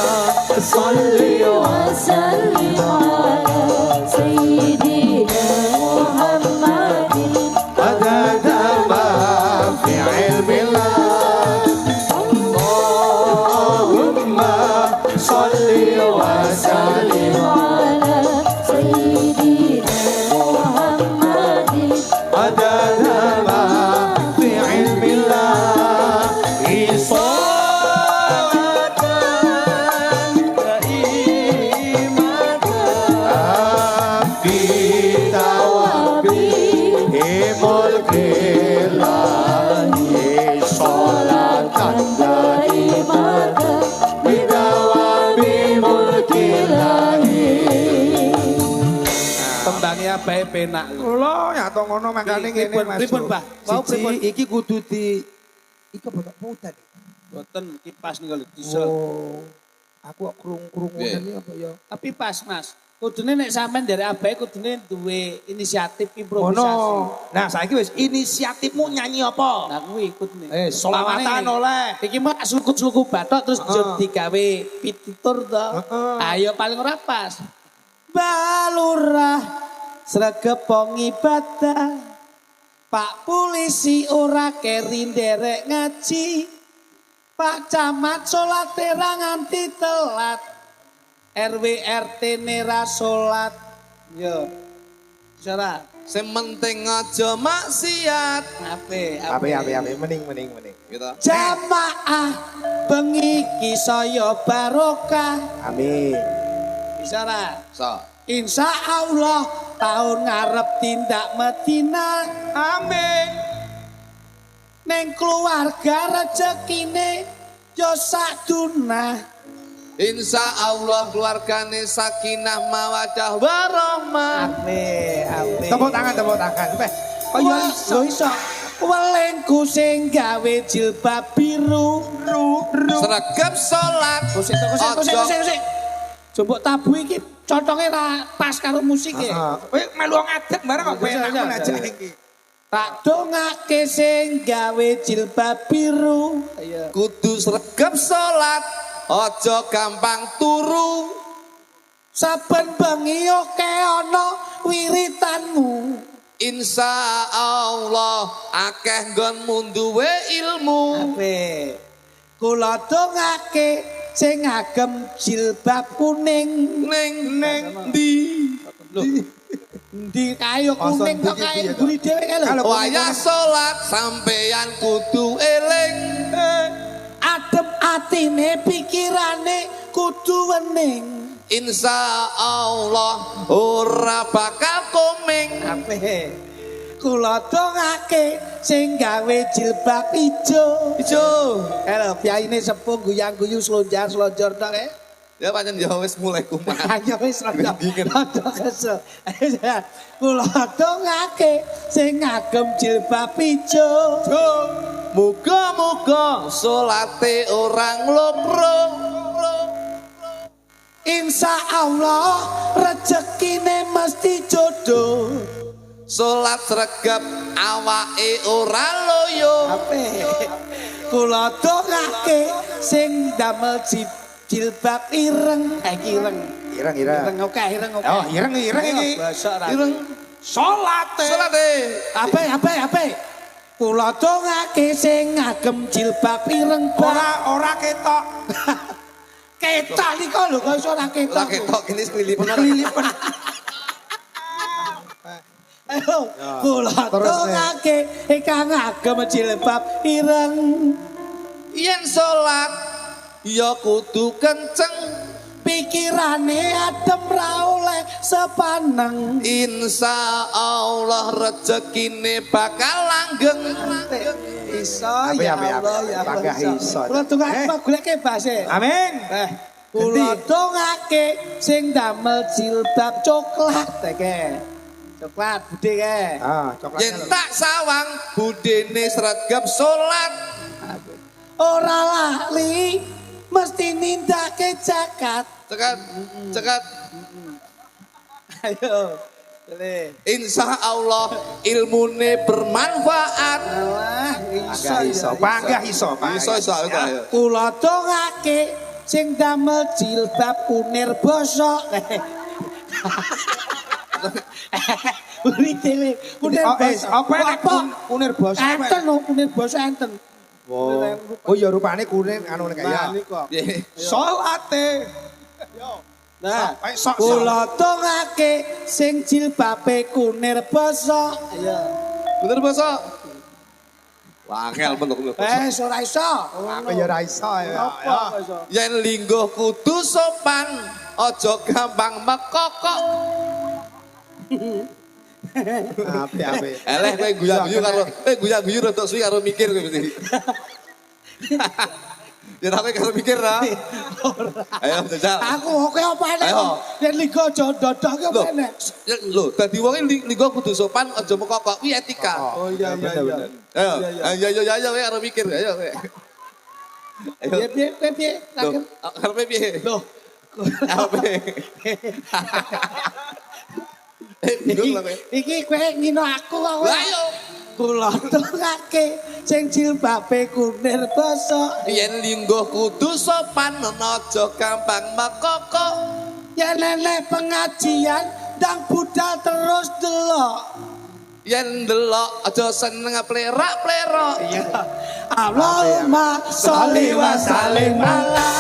salli wa sallim ala Sayyidina Muhammadin adada ma fi ilmillah Allahumma salli wa sallim ala Sayyidina Muhammadin adada ma fi ilmillah
Tembangnya bae penak.
Kula nyato ngono mangkane ngene
Pripun,
Mas.
pripun, Mbah? Mau pripun?
Siji iki kudu di iki botok mudan.
Boten kipas nih kalau diesel.
Oh. Aku kok krung-krung
Iya.
ngene apa ya?
Tapi pas Mas, kudune nek sampean dari abae kudune duwe inisiatif improvisasi.
Ono. Nah, saiki wis inisiatifmu nyanyi apa?
Nah kuwi kudune.
Selawatan oleh.
Iki mah suku-suku batok terus
Heeh.
digawe pititur to.
Heeh.
Ayo paling ora pas. Balurah sregep ibadah. Pak polisi ora keri nderek ngaji. Pak camat salat ora nganti telat. RW RT nera salat. Yo. Sara,
Sing penting aja maksiat.
ape
Mening.
Gitu.
Jamaah bengi iki saya barokah.
Amin.
Sara.
So.
Insya Allah tahun ngarep tindak Medina.
Amin.
Neng keluarga rezekine yo sadunah.
Insya Allah keluargane sakinah mawadah warahmah.
Amin.
Tepuk tangan. Weh, kaya iso.
iso. Welengku sing gawe jilbab biru.
Sregep salat.
Kusik. Coba tabu iki contohnya ra pas karo musik e.
Kowe melu wong adat bareng kok penak
Bisa,
aja
bisa.
iki.
Tak dongake sing gawe jilbab biru. Ayo.
Kudu sregep salat. Aja gampang turu.
Saben bengi oke ana wiritanmu.
Insya Allah akeh nggonmu duwe ilmu.
Ape. Kula dongake sing ngagem jilbab kuning.
Neng di.
Di kayu kuning kok kae guri dhewe kae lho.
Wayah salat sampeyan kudu eling.
Adem atine pikirane kudu wening.
Insya Allah ora bakal komeng.
Ape. Kula dongake sing gawe jilbab ijo.
Ijo.
Lho biayine sepuh guyang-guyu slonjar-slonjor tok e.
Ya pancen ya wis mulai kumat.
Ayo wis rada kesel. Kula dongake sing ngagem jilbab ijo.
Muga-muga salate orang lopro.
Insya Allah rezekine mesti jodoh.
Salat sregep awake ora loyo.
Ape? Kula dongake sing damel jilbab ireng. Ireng. Ireng oke, ireng oke.
Oh, ireng iki.
Ireng
Salate.
Ape? Kula dongake sing ngagem jilbab ireng.
Ora ketok.
Ketok nika lho kok iso ora ketok.
ora ketok kene kelilipan.
Ayo, kula dongake ingkang ngagem jilbab ireng.
Yen salat ya kudu kenceng,
Pikirane adem ra oleh sepaneng.
insya Allah rezekine bakal langgeng.
Iso
Ape,
ya
ape,
Allah
ape.
ya
Panggah
Allah.
iso.
Kula dongake goleke base.
Amin.
Kula dongake sing damel jilbab coklat teke. Coklat budhe ke.
Coklat.
Yen tak sawang budene sregep salat.
Ora lali mesti nindake zakat.
Cekat.
Ayo. Boleh.
Insya Allah ilmune bermanfaat.
Alah, iso.
Panggah iso.
Iso ayo.
Kula dongake sing damel jilbab kunir bosok. Uri dhewe kunir bosok.
Apa kunir bosok?
Enten no kunir bosok enten.
Oh ya rupane kuning anu kaya.
Nggih.
Salate.
Nah,
Sok.
kula dongake sing jilbabe kunir bosok. Ayo.
Bener basa. Wangel bentuk.
Ora iso.
Apa ya ra iso ya.
Apa iso?
Yen lingguh kudu sopan, aja gampang mekokok.
Ape.
Eleh kowe guyu rada suwi karo mikir kowe mesti. Ya tapi karo mikir ra. Ayo jajal.
Aku oke apa enek?
Ayo.
Yen liga aja dodoke apa enek?
Lho, dadi wong lingguh kudu sopan, aja mekokok. Kuwi etika.
Oh iya.
Ayo kowe karo mikir. Ayo kowe. Ayo.
Piye?
Loh, karepe piye?
Loh.
Apa? Bingung lah kowe.
Iki kowe ngino aku kok.
Lah ayo.
Kula dongake sing jilbabe kunir bosok.
Yen lingguh kudu sopan, aja gampang mekokok.
Yen nenek pengajian ndang budal terus delok.
Yen ndelok aja seneng plerak-plerok.
Iya. Allahumma sholli wa sallim ala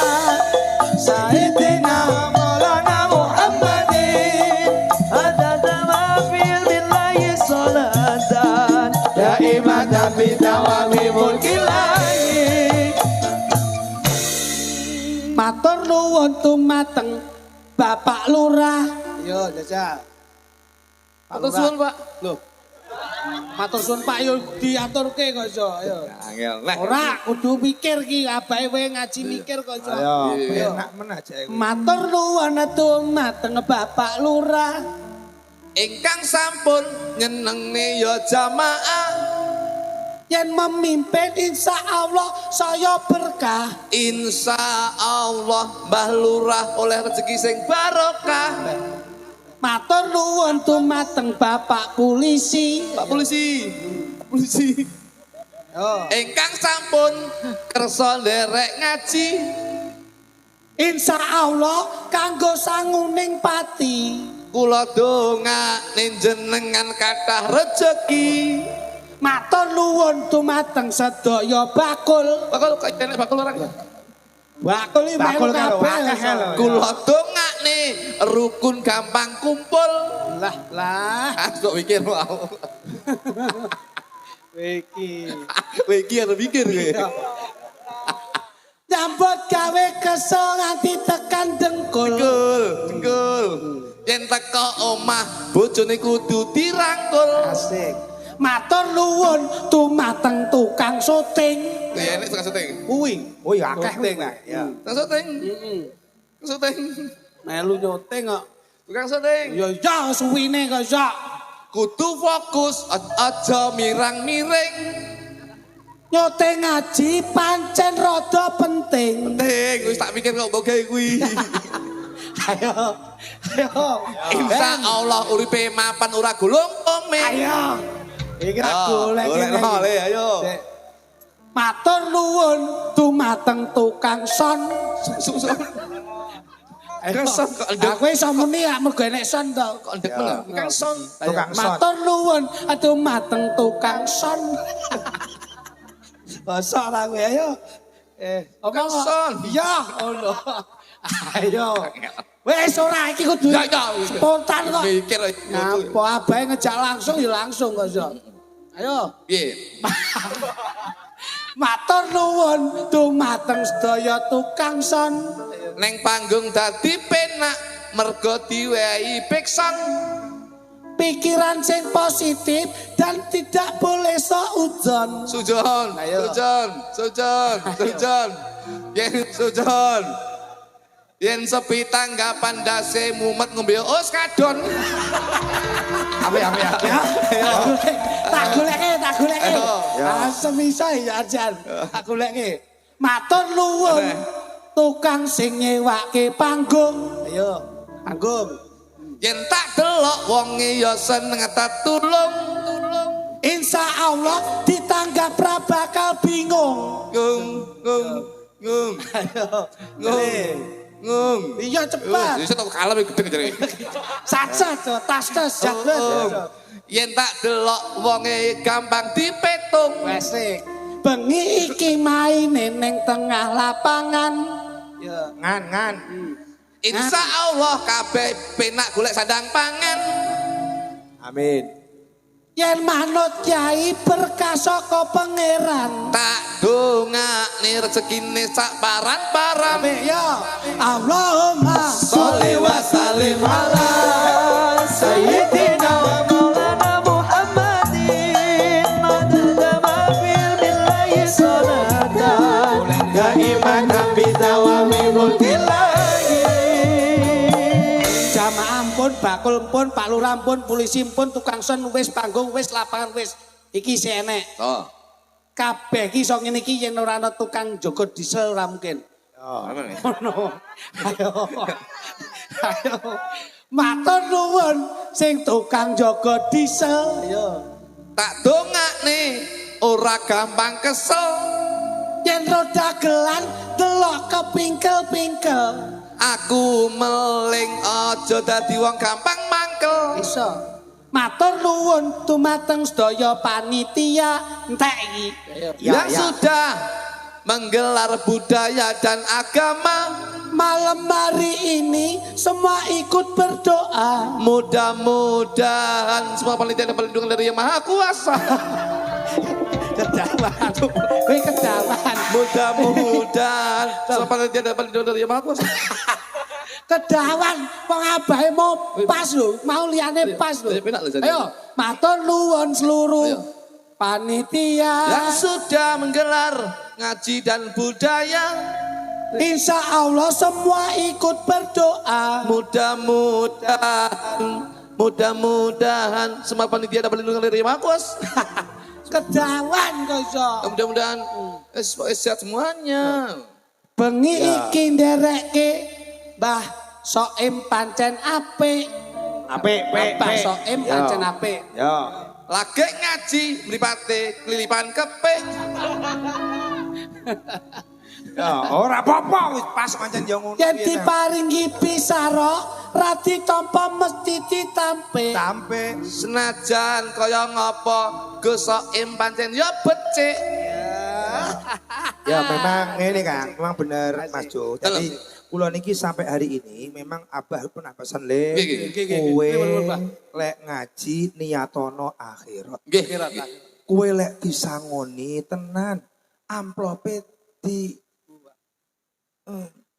sayyidina maulana Muhammadin.
Adadama fil billahi salatan Daimatan bidawami mulkilahi
Matur nuwun tumateng Bapak Lurah. Yo jajal.
Matur suwun, Pak.
Loh. Matur suwun Pak yo diaturke kok iso. Ayo.
Angel. Nah,
Ora kudu mikir ki abahe kowe ngaji mikir kok iso.
Ayo,
Ayo.
enak men aja.
Matur nuwun tumateng Bapak Lurah.
ingkang sampun nyenengne ya jamaah.
Yen memimpin insya Allah saya berkah.
Insya Allah Mbah Lurah oleh rezeki sing barokah.
Matur nuwun tumateng Bapak Polisi.
Pak Polisi.
Oh.
Ingkang sampun kersa nderek ngaji.
Insya Allah kanggo sanguning pati.
Kula dongakne jenengan kathah rejeki.
Matur nuwun tumateng sedaya bakul.
Bakul kok enek bakul orang.
Bakul iki
Bakul
melu
karo
kabeh.
akeh lho.
Kula dongakne rukun gampang kumpul.
Lah.
Kok mikir mau.
Iki.
Iki arep mikir kowe.
Nyambut gawe kesel nganti tekan dengkul.
Dengkul. Yen teko omah bojone kudu dirangkul.
Asik. Matur nuwun tumateng tukang syuting.
Ya enek tukang syuting.
Kuwi.
Oh ya akeh kuwi. Ya.
Tukang syuting. Tukang syuting.
Melu nyuting kok.
Tukang syuting.
Ya suwine kok ya.
Kudu fokus aja mirang-miring.
Nyote ngaji pancen rada penting.
Penting, wis tak pikir kok mbok gawe kuwi.
Ayo.
Insya Allah uripe mapan ora gulung ome.
Ayo. Iki aku golek
le ayo.
Matur nuwun dumateng tukang son.
Son kok ndek.
Aku iso muni ya mergo enek son to.
Kok ndek men. Tukang son.
Tukang son.
Matur nuwun dumateng tukang son. Basa ra kowe ayo.
Tukang son.
Iya, ngono. Ayo. Wes ora iki kudu
Ya ya.
spontan kok.
Mikir
Ngapa abahe ngejak langsung ya langsung kok iso. Ayo.
piye?
Matur nuwun dumateng sedaya tukang son.
Neng panggung dadi penak mergo diwehi piksan.
Pikiran sing positif dan tidak boleh seujon.
Sujon,
Ayo.
sujon. Sujon. Yen sepi tanggapan dase mumet ngombe os kadon.
Apa ya?
Tak goleke.
Ayo.
Semisa ya ajan. Tak goleke. Matur nuwun tukang sing nyewake panggung. Ayo, panggung.
Yen tak delok wonge ya seneng tak tulung.
Insya Allah ditanggap ra bakal bingung.
Ngung. Ngung.
Iya cepat.
Wis tak kalem gedeng jare.
Sacet tas jatlet.
Yen tak delok wonge gampang dipetung.
Wesik. Bengi iki maine ning tengah lapangan. Ya,
Ngan.
Insya Allah kabeh penak golek sandang pangan.
Amin.
yen manut kiai berkah saka pangeran.
Tak dongakne rezekine sak paran-paran.
Ya Allahumma
Sholli wa sallim ala Sayyidina wa maulana Muhammadin Madada ma fil billahi salatan Daiman bidawami mulkillahi.
jamaah pun, bakul pun, Pak Lurah pun, polisi pun, tukang son wis, panggung wis, lapangan wis. Iki si enek.
Oh.
Kabeh iki iso ngene iki yen ora ana tukang jaga diesel ora mungkin.
Ana nih.
Ngono. Ayo. Ayo. Matur nuwun sing tukang jaga diesel. Ayo.
Tak dongakne ora gampang kesel.
Yen roda gelan delok kepingkel-pingkel.
Aku meling aja dadi wong gampang mangkel.
Iso. Matur nuwun dumateng sedaya panitia entek iki.
Yang sudah menggelar budaya dan agama.
Malam hari ini semua ikut berdoa.
Mudah-mudahan semua panitia dapat perlindungan dari Yang Maha Kuasa.
Kedawan. Kowe kedawan.
Mudah-mudahan semua panitia dapat perlindungan dari Yang Maha Kuasa.
Kedawan wong abahe mau pas lho, mau liyane pas lho. Ayo, matur nuwun seluruh panitia
Yang sudah menggelar ngaji dan budaya.
insya Allah semua ikut berdoa.
Mudah-mudahan semua panitia dapat perlindungan dari Yang Maha Kuasa.
Kedawan kok iso.
Mudah-mudahan sehat semuanya.
Bengi iki nderekke Mbah Soim pancen apik. Mbah Soim pancen apik.
Ya.
Lagi ngaji mripate kelilipan kepek.
Ya, ora apa-apa wis pas pancen yo ngono.
Yen diparingi pisaro ra ditampa mesti ditampe.
Sampai
Senajan kaya ngapa Gus Soim pancen ya becik.
ya memang ini kan, memang benar Mas Jo. Jadi kula niki sampai hari ini memang Abah pernah pesan le kowe lek ngaji niyatono akhirat.
Nggih.
Kowe lek disangoni tenan amplope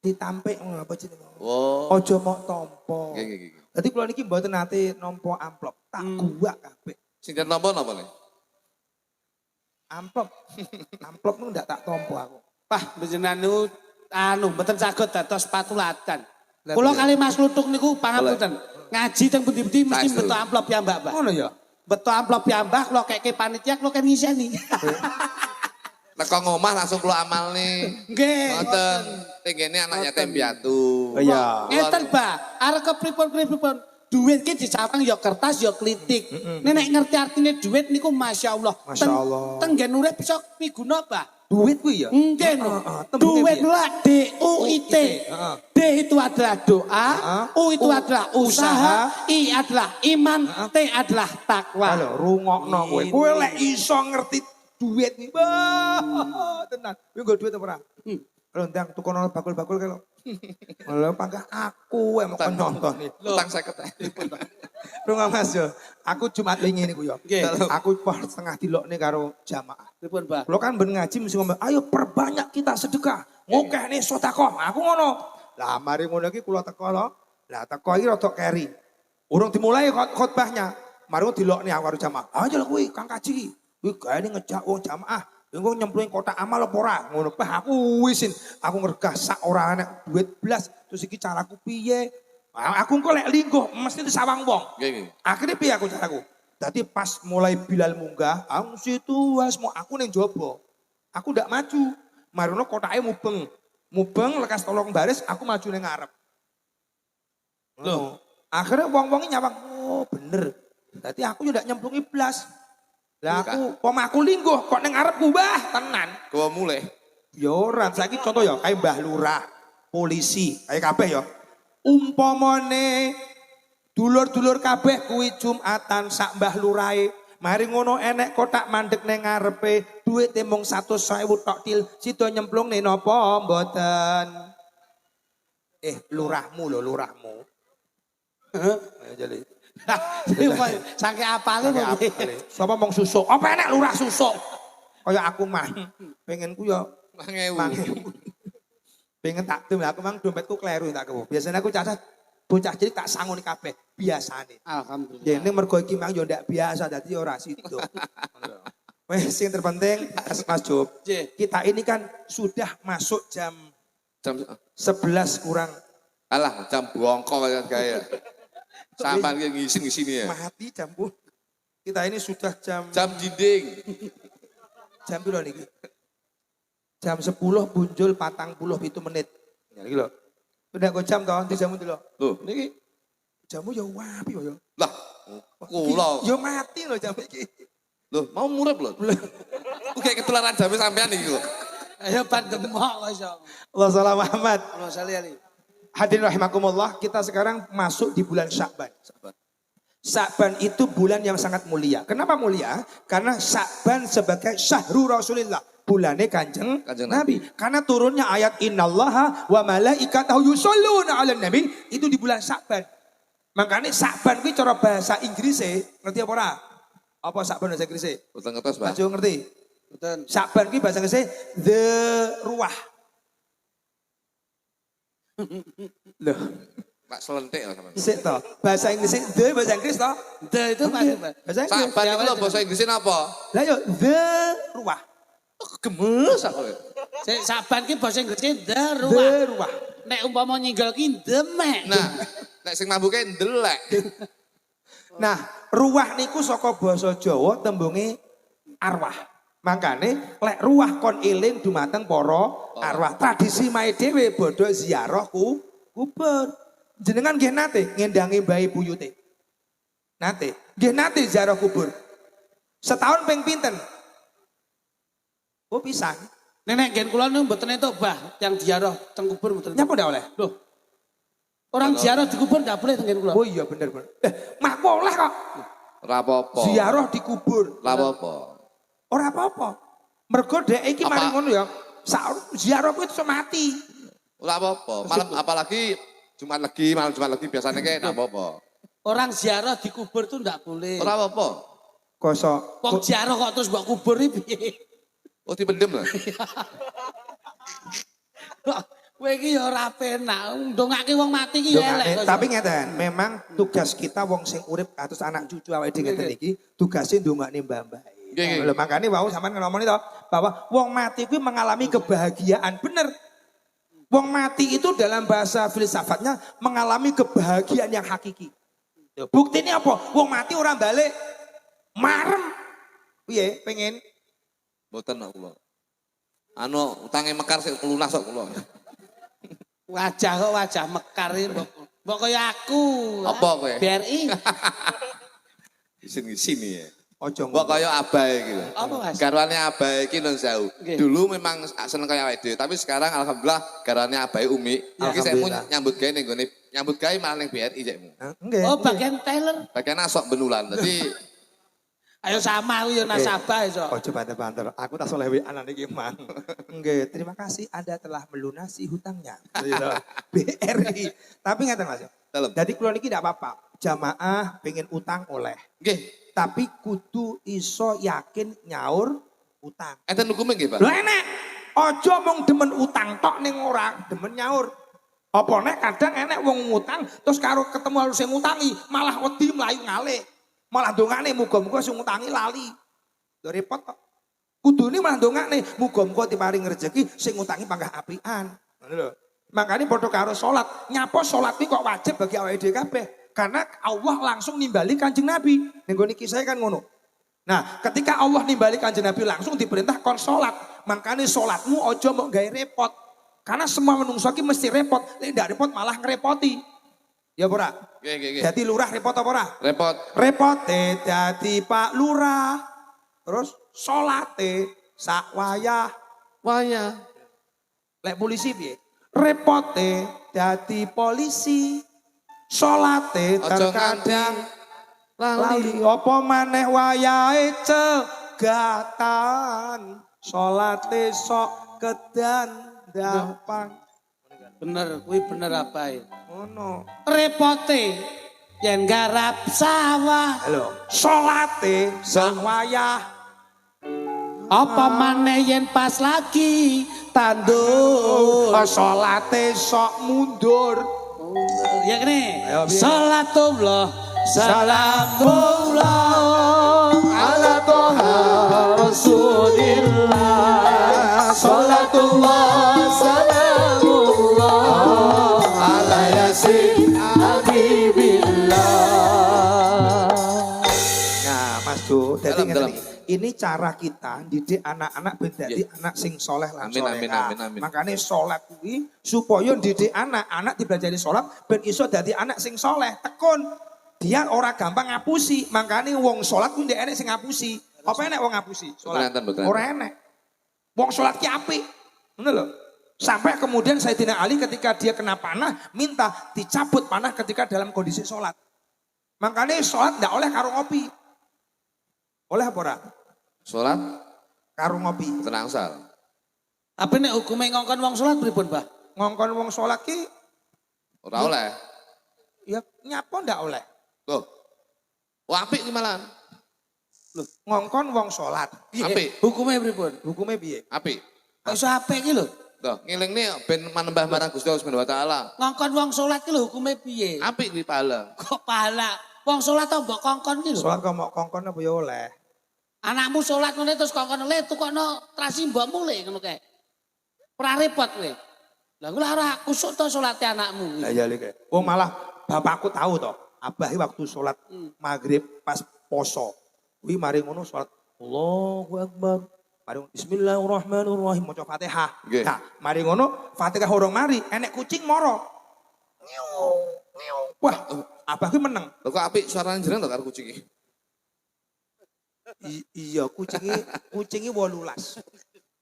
ditampik ngono apa jenenge.
Oh.
Aja mok tampa.
Nggih.
Dadi kula niki mboten nate nampa amplop, tak guwak kabeh.
Sing den napa le?
Amplop nu ndak tak tampa aku.
Pah panjenengan niku mboten saged dados patulatan. Kula kali Mas Lutuk niku pangapunten. Ngaji teng pundi-pundi mesti beto amplop piyambak, Mbak.
Ngono ya.
Beto amplop piyambak kula keke panitia kula kan ngiseni.
Teko ngomah langsung kula amal nih.
Nggih.
Ngoten. Tingene anak yatim piatu.
Oh, iya.
Ngeten, Mbah. Arep kepripun-kepripun. Duit ki dicawang ya kertas ya klitik. Nek ngerti artine duit niku Masya Allah.
Masya Allah.
Tenggen urip bisa miguna, Mbah.
Duit kuwi ya.
Nggih, no.
tembungnya
Duit
piye?
lah DUIT.
Heeh.
D itu adalah doa, U itu adalah usaha, I adalah iman, T adalah takwa.
Halo, rungokno kowe. Kowe lek iso ngerti duit iki. Wah, tenan. Kowe nggo duit apa ora? Lontang tukono bakul-bakul kae lho. Lho pangkah aku yang mau nonton iki.
Utang 50.
Rungok Mas yo. Aku Jumat wingi niku yo.
Nggih.
Aku pas setengah dilokne karo jamaah.
Pripun, Mbah?
Lo kan ben ngaji mesti ngomong, ayo perbanyak kita sedekah. Ngokeh nih sedekah. Aku ngono. Lah mari ngono iki kula teko lho. Lah teko iki rada keri. Urung dimulai khotbahnya. Mari dilokne aku karo jamaah. Ayo lho kuwi Kang Kaji iki. Kuwi gaene ngejak wong jamaah. Engko nyemplung kotak amal apa ora? Ngono. Bah aku wisin. Aku ngergah sak ora enek duit blas. Terus iki caraku piye? Aku engko lek lingguh mesti disawang wong.
Nggih, nggih.
Akhirnya piye aku caraku? Tadi pas mulai Bilal munggah, aku situ was mau aku ning jobo. Aku ndak maju. Marono kotake mubeng. Mubeng lekas tolong baris, aku maju ning ngarep. Loh, akhirnya wong-wong nyawang, oh bener. Tadi aku yo ndak nyemplungi blas. Lah aku pomaku lingguh kok ning ngarepku bah tenan.
Gua mulai.
Ya ora, saiki contoh ya kayak Mbah Lurah, polisi, kayak kabeh ya. Umpamane dulur-dulur kabeh kuwi Jumatan sak Mbah Lurahe. Mari ngono enek kotak mandek ning ngarepe, duwite mung 100.000 tok til, sida nyemplungne napa mboten? Lurahmu lho, lurahmu. Ayo jali.
Saking apale kok.
Sapa mong susuk? Apa enek lurah susuk? Kaya aku mah. Pengenku ya
1000.
pengen tak tum aku mang dompetku kleru tak kepo. Biasanya aku cacat bocah cilik tak sangoni kabeh biasane.
Alhamdulillah.
Dene mergo iki mang yo ndak biasa dadi ora sido. Wes sing terpenting Mas Job. Kita ini kan sudah masuk jam
Jam
11 kurang
alah jam bongko kayak gaya. Sampai ngising di sini ya.
mati jam bu. Kita ini sudah jam
Dinding.
jam piro niki? Jam 10 punjul 47 menit. Ya iki lho. Udah kok jam toh, jamu dulu.
Loh, niki
Jamu ya wapi yo.
lah kula.
Yo mati lho jam iki.
Loh, mau murep lho. Ku kayak ketularan jame sampean iki lho.
Ayo pandemok Masya Allah.
Allah salam Muhammad.
Allah salli alaihi.
Hadirin rahimakumullah, kita sekarang masuk di bulan Sya'ban. Sya'ban itu bulan yang sangat mulia. Kenapa mulia? Karena Sya'ban sebagai syahrul Rasulillah. Bulannya kanjeng Nabi. Karena turunnya ayat innallaha wa malaikatahu yusholluna 'alan nabi itu di bulan Sya'ban. Makanya Sya'ban kuwi cara bahasa Inggris ngerti apa ora? Apa Sya'ban bahasa Inggris?
Boten ngertos, Pak.
Bajo ngerti?
Betul.
Sya'ban kuwi bahasa Inggris the ruah. Loh,
Pak selentik lah sampean.
sik to. Bahasa Inggris the bahasa Inggris to.
The itu Pak.
Bahasa Inggris.
Saban iku lho bahasa Inggrisnya apa?
Lah yo the ruah.
Gemes aku.
Sik saban ki bahasa Inggrisnya the
The
ruah.
ruah.
Nek umpama nyinggal ki demek.
Nah, nek sing mambuke ndelek.
Nah, ruah niku saka basa Jawa tembunge arwah. Makane lek ruah kon eling dumateng para arwah. Tradisi mae dhewe bodho ziarah kubur. Jenengan nggih nate ngendangi mbahe buyute. Nate, nggih nate ziarah kubur. Setahun ping pinten? Oh pisan.
Nenek gen kula niku mboten entuk bah yang ziarah teng kubur mboten.
Nyapa ndak oleh?
Loh. Orang ziarah di kubur ndak boleh teng kula.
Oh iya bener bener. Mah oleh kok.
Ora apa-apa.
Ziarah di kubur.
Ora apa-apa.
Ora apa-apa. Mergo dhek iki
Apa?
mari ngono ya. Ziarah kuwi iso mati.
Ora apa-apa. Malam apalagi Jumat Legi, malam Jumat Legi biasanya kayak ndak apa-apa.
Orang ziarah di kubur tuh ndak boleh.
Ora apa-apa.
Kosok.
Wong ziarah kok terus mbok kubur iki piye?
Oh dipendem lah.
Kowe iki ya ora penak. Ndongake wong mati iki ya elek. kok.
Tapi ngeten, memang tugas kita wong sing urip atus anak cucu awake dhewe ngeten iki, tugasnya ndongakne mbah-mbah.
Nggih, nggih.
Lho makane wau sampean ngomong itu bahwa wong mati kuwi mengalami kebahagiaan. Bener. Wong mati itu dalam bahasa filsafatnya mengalami kebahagiaan yang hakiki. Buktinya apa? Wong mati orang balik marem. Piye pengen
Mboten aku lho. anu utange mekar sik lunas kok kula.
Wajah kok wajah mekar iki mbok kaya aku.
Apa kowe?
BRI.
Sini ya.
Ojo
Mbok kaya abahe iki lho.
Apa Mas?
Garwane abahe iki nun sewu.
Nggih.
Dulu memang seneng kaya awake dhewe, tapi sekarang alhamdulillah garwane abahe Umi. Iki saya mau
Alhamdulillah.
nyambut gawe ning gone nyambut gawe malah ning BRI cekmu.
Nggih.
Oh
nggih.
bagian Taylor.
Bagian asok benulan. Dadi
Ayo sama aku yo nasabah iso.
Ojo banter-banter. Aku tak soleh anak iki mang. Nggih, terima kasih Anda telah melunasi hutangnya. Gitu. BRI. Tapi ngeten Mas.
dalem.
Jadi kula niki ndak apa-apa. Jamaah pengen utang oleh.
Nggih,
Tapi kudu iso yakin nyaur utang.
enten hukume nggih, Pak?
Lho enek. Ojo mung demen utang tok ning ora demen nyaur. Apa nek kadang enek wong ngutang terus karo ketemu harus sing ngutangi malah wedi mlayu ngalih. Malah dongane muga-muga sing ngutangi lali. Lho repot kok. Kudune malah dongane muga-muga diparing rezeki sing ngutangi panggah apian. Ngono lho. Makanya padha karo salat, nyapa salat iki kok wajib bagi awake dhewe kabeh. Karena Allah langsung nimbali Kanjeng Nabi. Ning gone kisah kan ngono. Nah, ketika Allah nimbali Kanjeng Nabi langsung diperintah kon salat. Makanya salatmu ojo mau gawe repot. Karena semua menungso iki mesti repot. Lek ndak repot malah ngerepoti. Ya ora?
Nggih, nggih, nggih.
Jadi lurah repot apa ora?
Repot.
Repote dadi Pak Lurah. Terus salate sak wayah.
Waya.
Lek polisi piye? Repote dadi polisi. Salate
Aja nganti
terkadang
lali.
lali. Apa maneh wayahe cegatan. Salate sok kedan dampang.
Bener, kuwi bener apa ya?
Ngono.
Repote yen garap sawah.
Halo. Salate sak wayah.
Apa maneh yen pas lagi tandur.
Salate sok mundur.
Ya kene.
Ayo, biar.
Salatullah, salamullah
Ala toha Rasulillah Salatullah Salamullah Ala yasin Habibillah.
Nah, Mas Jo, jadi
Dalam,
ngeten
dalam.
iki. Ini cara kita didik anak-anak ben dadi anak sing soleh lan
Amin, amin,
soleha.
amin, amin.
Makanya sholat kuwi supaya didik anak dipelajari sholat ben iso dadi anak sing soleh. Tekun. Dia ora gampang ngapusi. Makanya wong sholat kuwi ndek enek sing ngapusi. Apa enek wong ngapusi? Sholat.
Betul, betul.
Ora enek. Wong sholat ki apik. Ngono lho. Sampai kemudian Sayyidina Ali ketika dia kena panah minta dicabut panah ketika dalam kondisi sholat. Makanya sholat ndak oleh karo ngopi. Oleh apa ora?
Salat
Karo ngopi.
tenang sal.
Apa nek hukume ngongkon wong salat pripun, Mbah?
Ngongkon wong sholat ki
Ora oleh.
ya nyapa ndak oleh.
Loh. Wah, apik iki malahan.
Ngongkon wong sholat.
Apik.
Hukume pripun?
Hukumnya piye?
Apik.
Kok iso apik iki lho?
Tuh, ngelingne ben manembah marang Gusti Allah Subhanahu wa taala.
Ngongkon wong salat ki lho hukume piye?
Apik kuwi pahala.
Kok pahala? Wong salat to mbok kongkon ki lho.
Sholat kok mau kongkon apa ya oleh.
Anakmu salat ngene terus kongkon le tukokno trasi mbokmu le ngono kae. Ora repot kowe. Lah kula ora kusuk to salate anakmu.
Lah ya lek. Oh malah bapakku tahu toh. Abah waktu sholat maghrib pas poso. Kuwi mari ngono sholat Allahu Akbar. Mari Bismillahirrahmanirrahim maca Fatihah.
Nggih.
Nah, mari ngono Fatihah urung mari enek kucing moro. Ngiu. Wah, abah kuwi meneng.
Lho kok apik suarane jenengan to karo kucing iki?
Iya, kucingi 18.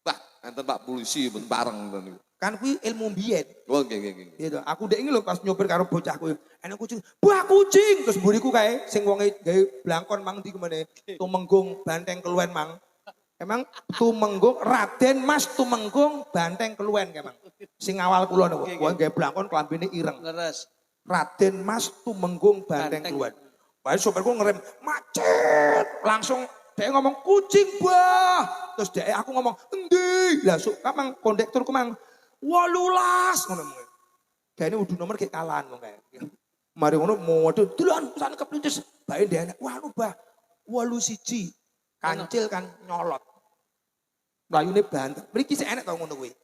Wah, enten Pak polisi ben pareng ten niku.
Kan kuwi ilmu mbiyen.
Oh, nggih, nggih, nggih.
Gitu. Aku dek ini lho pas nyopir karo bocahku. Enak kucing. Wah kucing. Terus buriku kae sing wonge gawe blangkon mang di kemana. Tumenggung Banteng Keluwen mang. Emang Tumenggung Raden Mas Tumenggung Banteng Keluwen emang. Sing awal kula niku. Wong gawe blangkon klambine ireng.
Leres.
Raden Mas Tumenggung Banteng
Banteng.
Keluwen. Bae sopirku ngerem macet. Langsung dia ngomong kucing bah. Terus dia aku ngomong endi. Lah kamang kondekturku mang 18 ngono. Dia ini udah nomor kayak kalahan wong kayak. Mari ngono mau waduh dulan sana keplitis. Bae dia enak. Wah bah 81. Kancil kan nyolot. Mlayune banter. Mriki sik enak to ngono kuwi.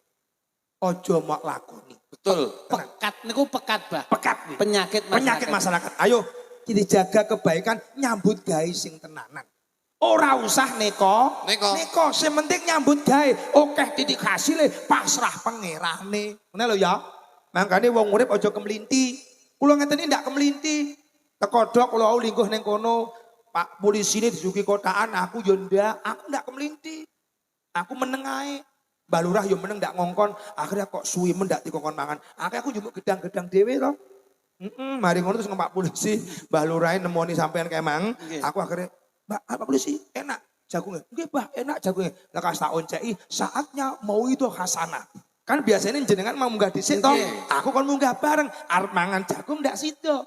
Aja mak lakoni.
Betul.
Pekat niku pekat, Bah.
Pekat nih.
Penyakit masyarakat.
Penyakit masyarakat. Ayo kita jaga kebaikan nyambut gawe sing tenanan. Ora usah neko.
Neko.
Neko, sing penting nyambut gawe. Okeh titik hasile pasrah pangerane. Ngono lho ya. Mangkane wong urip aja kemlinti. Kula ngeten iki ndak kemlinti. Teko dok kula lingkuh ning kono, Pak polisi ini disuki kotaan, aku yo ndak, aku ndak kemlinti. Aku meneng ae. Mbah Lurah yo meneng ndak ngongkon, akhirnya kok suwi mendak dikongkon mangan. Akhirnya aku njupuk gedang-gedang dhewe to. Mari ngono terus Pak polisi, Mbah Lurah nemoni sampean kemang, aku akhirnya Pak polisi, enak jagungnya. Nggih, Mbah, enak jagungnya. Lah kas tak onceki, saatnya mau itu hasanah. Kan biasanya jenengan mau munggah dhisik toh. Aku kan munggah bareng, arep mangan jagung ndak sida.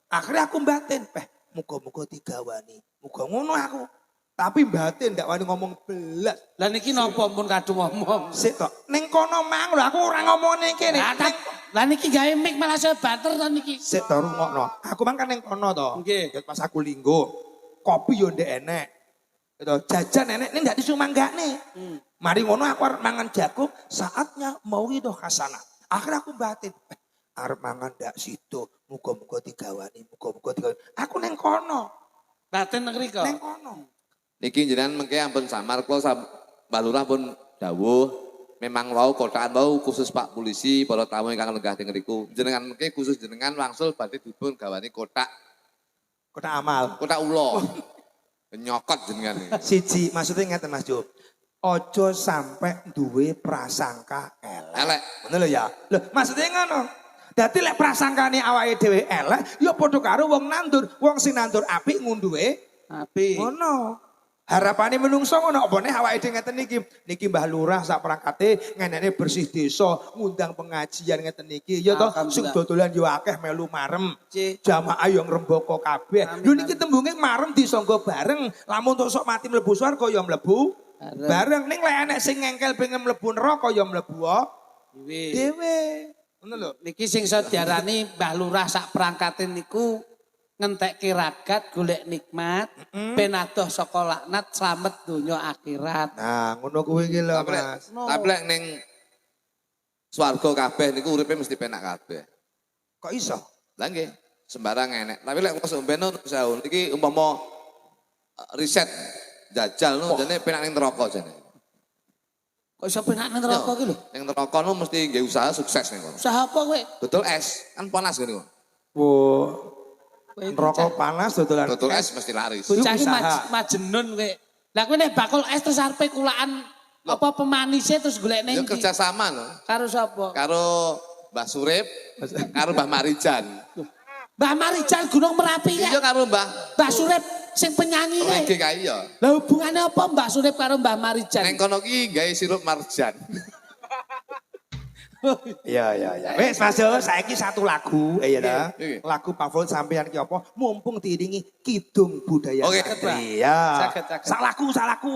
Akhirnya aku batin, muga-muga digawani. Muga ngono aku. Tapi batin ndak wani ngomong belas.
Lah niki napa pun kadung ngomong.
Sik toh, ning kono mang lho aku ora ngomong ning kene.
Lah niki gawe mic malah saya banter to niki.
Sik toh rungokno. Aku mang kan ning kono toh.
Nggih.
Pas aku linggo. Kopi yo ndek enek. Gitu. Jajan enek ning ndak disumanggane. Mari ngono aku arep mangan jagung, saatnya mau itu hasanah. Akhirnya aku batin, arep mangan ndak sido, muga-muga digawani, muga-muga digawani. Aku ning kono,
Batin negeri kok.
ning kono.
Niki jenengan mengke ampun samar kula Mbah Lurah pun dawuh memang wau kotaan wau khusus Pak polisi para tamu ingkang lenggah teng ngriku. Jenengan mengke khusus jenengan wangsul badhe dipun gawani kotak
Kotak amal.
ula. Nyokot jenengan iki.
Siji, maksudnya ngeten Mas Jo. Ojo sampai duwe prasangka elek.
Elek.
Ngono lho ya. Lho, maksudnya ngono. Dadi lek prasangkane awake dhewe elek, ya padha karo wong nandur. Wong sing nandur apik ngunduhe
Apik.
ngono. Harapane menungso ngono apa nek awake dhewe ngeten iki. Niki Mbah Lurah sak perangkate ngenene bersih desa, ngundang pengajian ngeten iki. Ya toh sing dodolan yo akeh melu marem. Jamaah yo ngrembaka kabeh. Lho niki tembunge marem disangga bareng. Lamun tok sok mati mlebu swarga yo mlebu bareng. Ning lek enek sing ngengkel pengen mlebu neraka yo mlebu dhewe. Ngono lho.
Niki sing iso diarani Mbah Lurah sak perangkate niku ngentekke ragat golek nikmat, ben adoh saka laknat slamet donya akhirat.
Nah, ngono kuwi iki lho, Mas.
Tapi lek ning swarga kabeh niku uripe mesti penak kabeh.
Kok iso?
Lah nggih, sembarang enek. Tapi lek wis umpeno sahun iki umpama riset jajal no jane penak ning neraka jane.
Kok iso penak nang neraka iki lho?
Ning neraka no mesti nggih usaha sukses ning kono.
Usaha apa kowe?
Dodol es, kan panas ngene kok.
Rokok panas dodolan.
Dodol es mesti laris.
Bocah iki
usaha.
majenun kowe. Lah kowe nek bakul es terus arepe kulaan apa pemanisnya terus golek
Ya
ning
kerja sama no.
karo sapa?
Karo Mbah Surip, karo Mbah Marijan.
Mbah Marijan Gunung Merapi
Iya
ya.
karo Mbah
Mbah Surip sing penyanyi
Rege
kae.
kae ya.
Lah hubungane apa Mbah Surip karo Mbah Marijan?
Neng kono ki gawe sirup marjan.
Iya. Wes Mas Jo, saiki satu lagu, ya ta.
Oke.
Lagu favorit sampean ki apa? Mumpung diiringi kidung budaya
Oke.
Satri. Iya.
Saged.
Sak lagu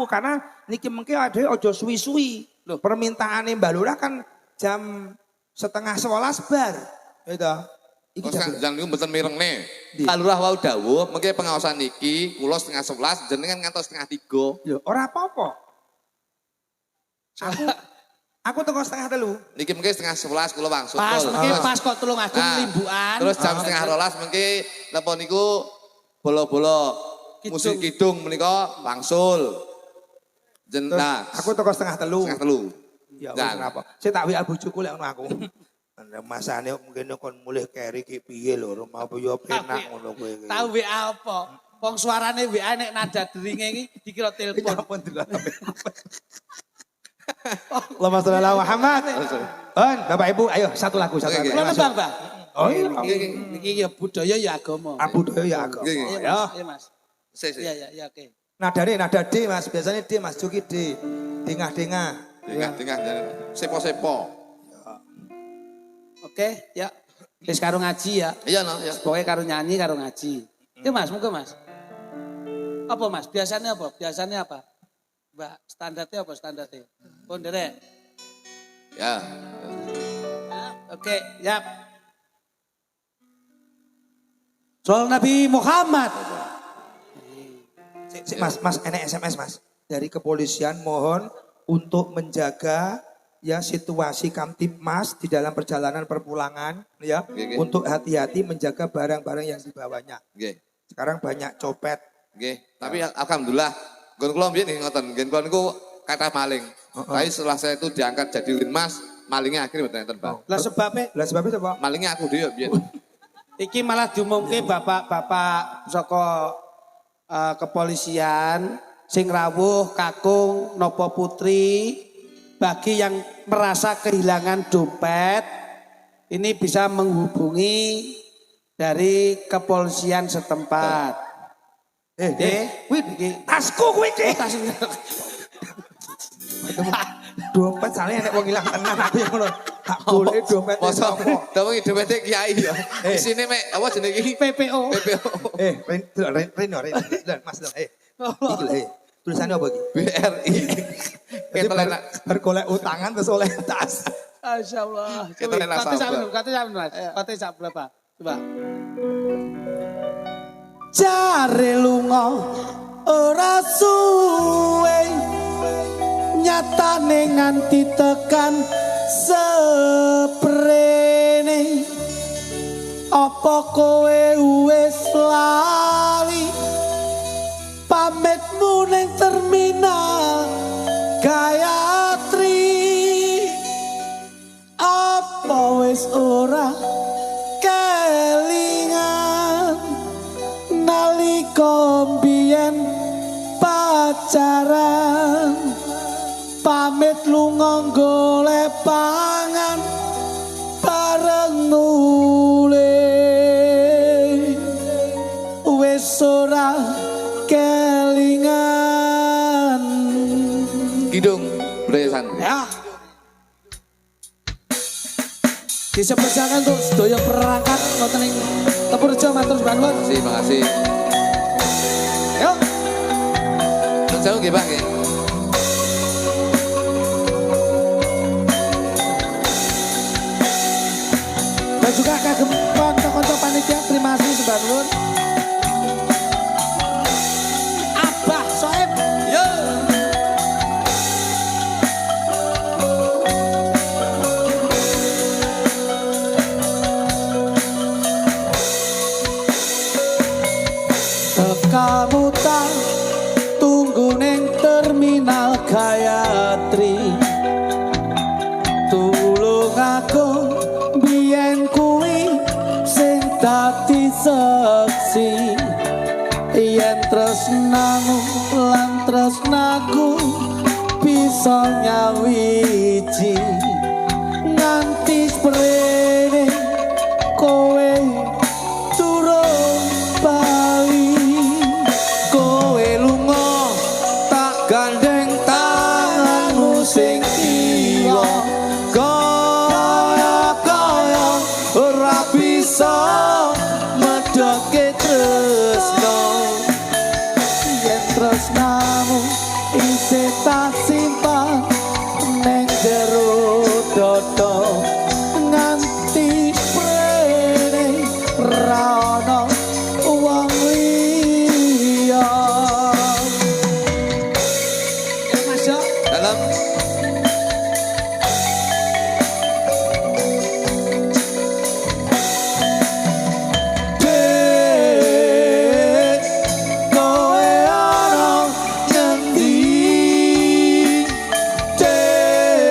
karena niki mengke ade aja suwi-suwi. Loh, permintaane Mbak Lurah kan jam 10:30 bar. Ya ta. Iki
Terus kan
jam
jangan niku mboten mirengne.
Ndi?
Pak Lurah wau dawuh, mengke pengawasan niki kula 11:30 jenengan ngantos 2:30.
Lho, ora apa-apa. Aku teko 2:30.
Niki mengke 10:30 kula wangsul.
Pas mungkin
Terus-
pas kok tulung agung
Nah,
limbukan.
Terus jam 11:30 mengke napa niku bola-bola
Kidung.
musik kidung menika wangsul. Nah,
Aku teko 2:30.
2:30.
Ya wis
Dan-
kenapa? Saya tak WA bojoku lek ngono aku. Masane mungkin kon mulih keri ki piye lho, apa ya penak ngono kowe.
Tahu WA apa? Wong suarane WA nek nada deringe iki dikira telepon.
Nyapun dulu. Allahumma sholli ala Muhammad. On, Bapak Ibu, ayo satu lagu, satu
Oke,
lagu.
Kulo
Ayo,
nembang, Mbah.
Oh iya,
Niki ya budaya ya agama.
Abu Daya ya agama.
Oke,
Iya,
Ya.
Mas. Iya, Mas.
Sik.
Iya, oke.
Nada D Mas, biasanya D Mas Juki D. Dengah-dengah.
Tengah-tengah sepo-sepo.
Oke, ya. Wis karo ngaji ya.
Iya no, ya.
Pokoknya karo nyanyi, karo ngaji. Ya Mas, monggo Mas. Apa Mas? Biasanya apa? Biasanya apa? Mbak, standarnya apa standarnya? Pondere.
Ya.
Oke, ya. Soal Nabi Muhammad.
Sik, Mas, enek SMS Mas. Dari kepolisian mohon untuk menjaga ya situasi Kamtibmas di dalam perjalanan perpulangan ya.
Oke.
Untuk hati-hati menjaga barang-barang yang dibawanya.
Nggih.
Sekarang banyak copet.
Nggih. Tapi alhamdulillah Nggon kula mbiyen nggih ngoten, nggih kula niku kathah maling. Tapi setelah saya itu diangkat jadi linmas, malingnya akhirnya mboten enten, Pak.
Lah sebabnya
Lah sebabnya apa?
Malingnya aku dhewe mbiyen.
iki malah diumumke bapak-bapak saka kepolisian sing rawuh kakung nopo putri bagi yang merasa kehilangan dompet ini bisa menghubungi dari kepolisian setempat.
Wih, tasku kuwi iki. Dompet saleh nek wong ilang tenan aku yang ngono. Tak boleh dompet.
Masa dawuh dompete kiai ya. Isine mek apa jenenge iki?
PPO.
PPO.
Reno, Mas. Iki lho, tulisannya apa iki?
BRI. Ketelen
Bergolek utangan terus oleh tas.
Masya Allah.
Ketelen nasabah.
Kate sak berapa? Coba. Jare lunga ora suwe nyatane nganti tekan seprene apa kowe wis lali pamitmu ning terminal Gayatri apa wis ora kelingan nalika mbiyen pacaran pamit lunga golek pangan bareng nule wis ora kelingan
Kidung Bresan.
ya disepesangkan untuk sedaya perangkat wonten ing Tepurjo matur bangun.
Terima kasih.
Yuk.
Jauh nggih, Pak nggih.
Dan juga kagem konco-konco panitia terima kasih sebangun. Abah Soeb.
Yo.
Kamu tak tunggu neng terminal Gayatri tulung aku biyen kuwi sing dadi seksi yen tresnamu lan tresnaku bisa nyawiji nganti sprene kowe turun bali kowe lunga tak gandeng tanganmu sing kiwa kaya ora bisa medhoke tresno yen tresnamu isih tak simpan ning jero dodo nganti sprene ra ono wong liya. Ya Mas yo.
Dalam
Dek, kowe ana ngendi? Dek,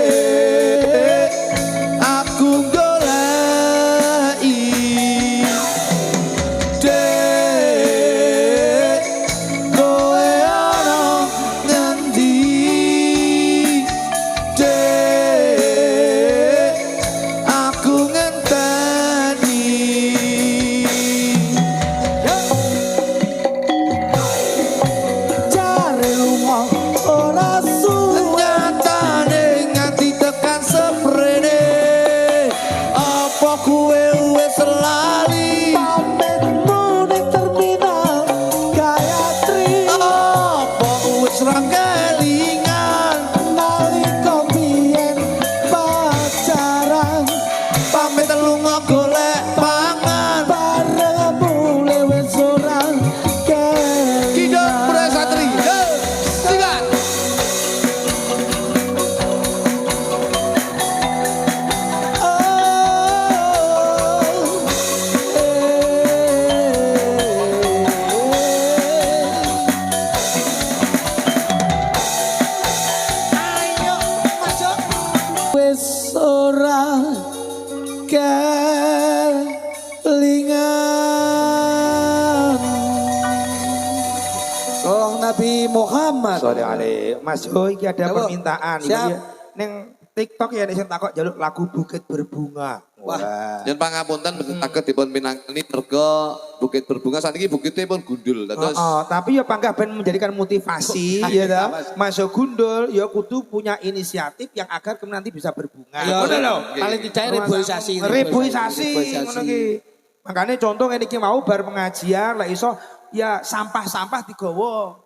kelingan Sallallahu Nabi Muhammad.
Sore ale. Mas Yo iki ada
Apa?
permintaan iki
Siap.
ya. Ning TikTok ya nek sing takok jaluk lagu Bukit Berbunga. Wah.
Yen pangapunten mboten saged dipun pinangkeni merga Bukit Berbunga saniki bukite pun gundul. Dados
Tapi ya panggah ben menjadikan motivasi ya ta. Mas Yo gundul ya kudu punya inisiatif yang agar kemudian nanti bisa berbunga.
Ya,
Ngono lho.
paling tidak reboisasi.
Reboisasi ngono ki. Makanya contoh ini iki mau bar pengajian lah iso ya sampah-sampah digawa.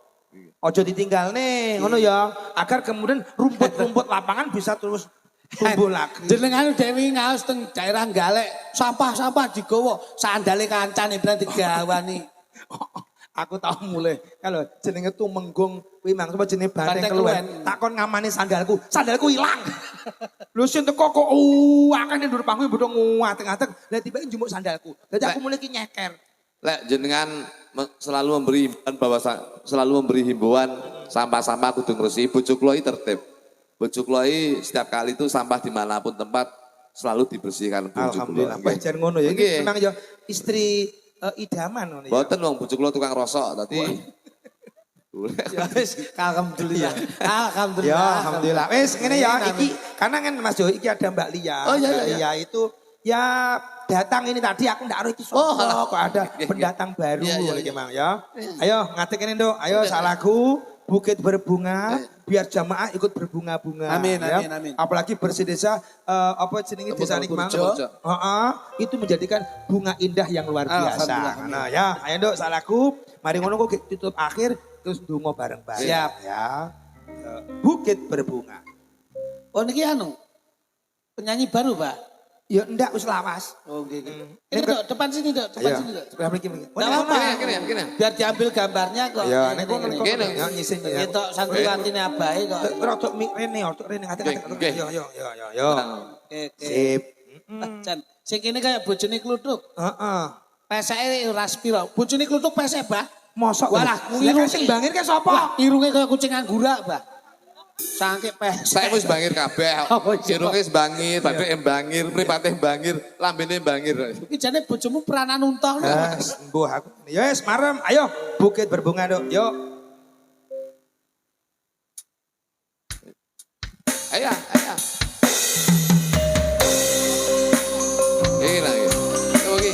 Ojo ditinggal nih, ngono ya. Agar kemudian rumput-rumput lapangan bisa terus tumbuh lagi.
Jenengan Dewi ngaos teng daerah Galek, sampah-sampah digawa, sandale kancane berarti digawani.
Aku tahu mulai kalau jenenge Tumenggung kuwi mang sapa jenenge Banteng
Banteng
Keluwen.
Keluwen.
Takon ngamani sandalku ilang. Lho sing teko kok akeh ndur panggung bodho nguateng-ateng. Lah tiba njumuk sandalku. Dadi aku mulai ki nyeker.
lek jenengan selalu memberi himbauan bahwa selalu memberi himbauan sampah-sampah kudu ngresiki, bojo kula iki tertib. Bojo kula iki setiap kali itu sampah dimanapun tempat selalu dibersihkan bojo kula.
Alhamdulillah, mbah jan ngono ya. Iki memang ya istri idaman ngono ya.
Mboten wong bojo kula tukang rosok dadi.
Ya wis, alhamdulillah. Alhamdulillah.
Ya, alhamdulillah. Wis ngene ya iki karena kan Mas Jo iki ada Mbak Lia.
Oh, iya,
Mbak
iya.
Lia itu ya datang ini tadi aku ndak iki
Oh,
kok ada pendatang baru
Iya,
iki Mang ya. Ayo ngatek ini Nduk. Ayo salahku Bukit Berbunga biar jamaah ikut berbunga-bunga.
Amin,
ya.
amin, amin.
Apalagi bersih desa apa jenenge desa niki Mang?
Purjo.
Itu menjadikan bunga indah yang luar biasa.
Alhamdulillah, amin.
Nah, ya, ayo Nduk salahku. Mari ngono kok tutup akhir terus ndonga bareng-bareng.
Siap.
Ya. Bukit Berbunga.
Oh niki anu. Penyanyi baru, Pak.
Ya ndak wis lawas.
Oh nggih. Ini Dok, depan sini, Dok. Depan sini, Dok.
Sebelah mriki mriki.
Nggak apa-apa.
Kene.
Biar diambil gambarnya kok.
Ya,
Ini,
nek
ini, ini.
Gini.
ya ngisin ya.
Ketok santriwatine abahe kok.
Rodok rene, rodok rene ngate-ngate.
Nggih.
Yo.
Oke.
Sip.
Jan, sing kene kaya bojone kluthuk.
Heeh.
Peseke ora spiro. Bojone kluthuk pesek, Bah.
Mosok.
Walah,
irung sing bangir ke sapa?
Irunge kaya kucing anggura, Bah. Sangke pesek.
Saya wis bangir kabeh.
Oh, iya.
Irunge wis bangir, bathike bangir, mripate bangir, lambene bangir.
Iki jane bojomu peranan unta lho.
Mbuh aku. Ya wis marem, ayo Bukit Berbunga, Dok. Yuk.
Ayo. Iki lagi. Oke.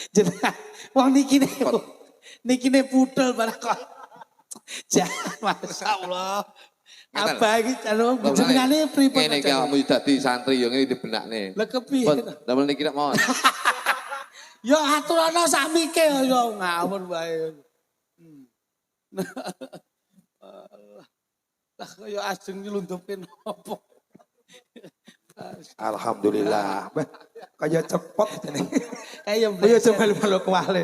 Jenengan wong niki pudel barang kok. Jangan masyaallah. Apa iki jaluk jenengane pripun?
Ngene iki awakmu dadi santri yo ngene dibenakne.
Lah kepiye?
Damel niki nek mau.
Ya aturana sakmike ya ngawur wae. Lah kaya ajeng nyelundupke nopo.
Alhamdulillah. Kayak cepet ini.
Kayak
coba malu kuali.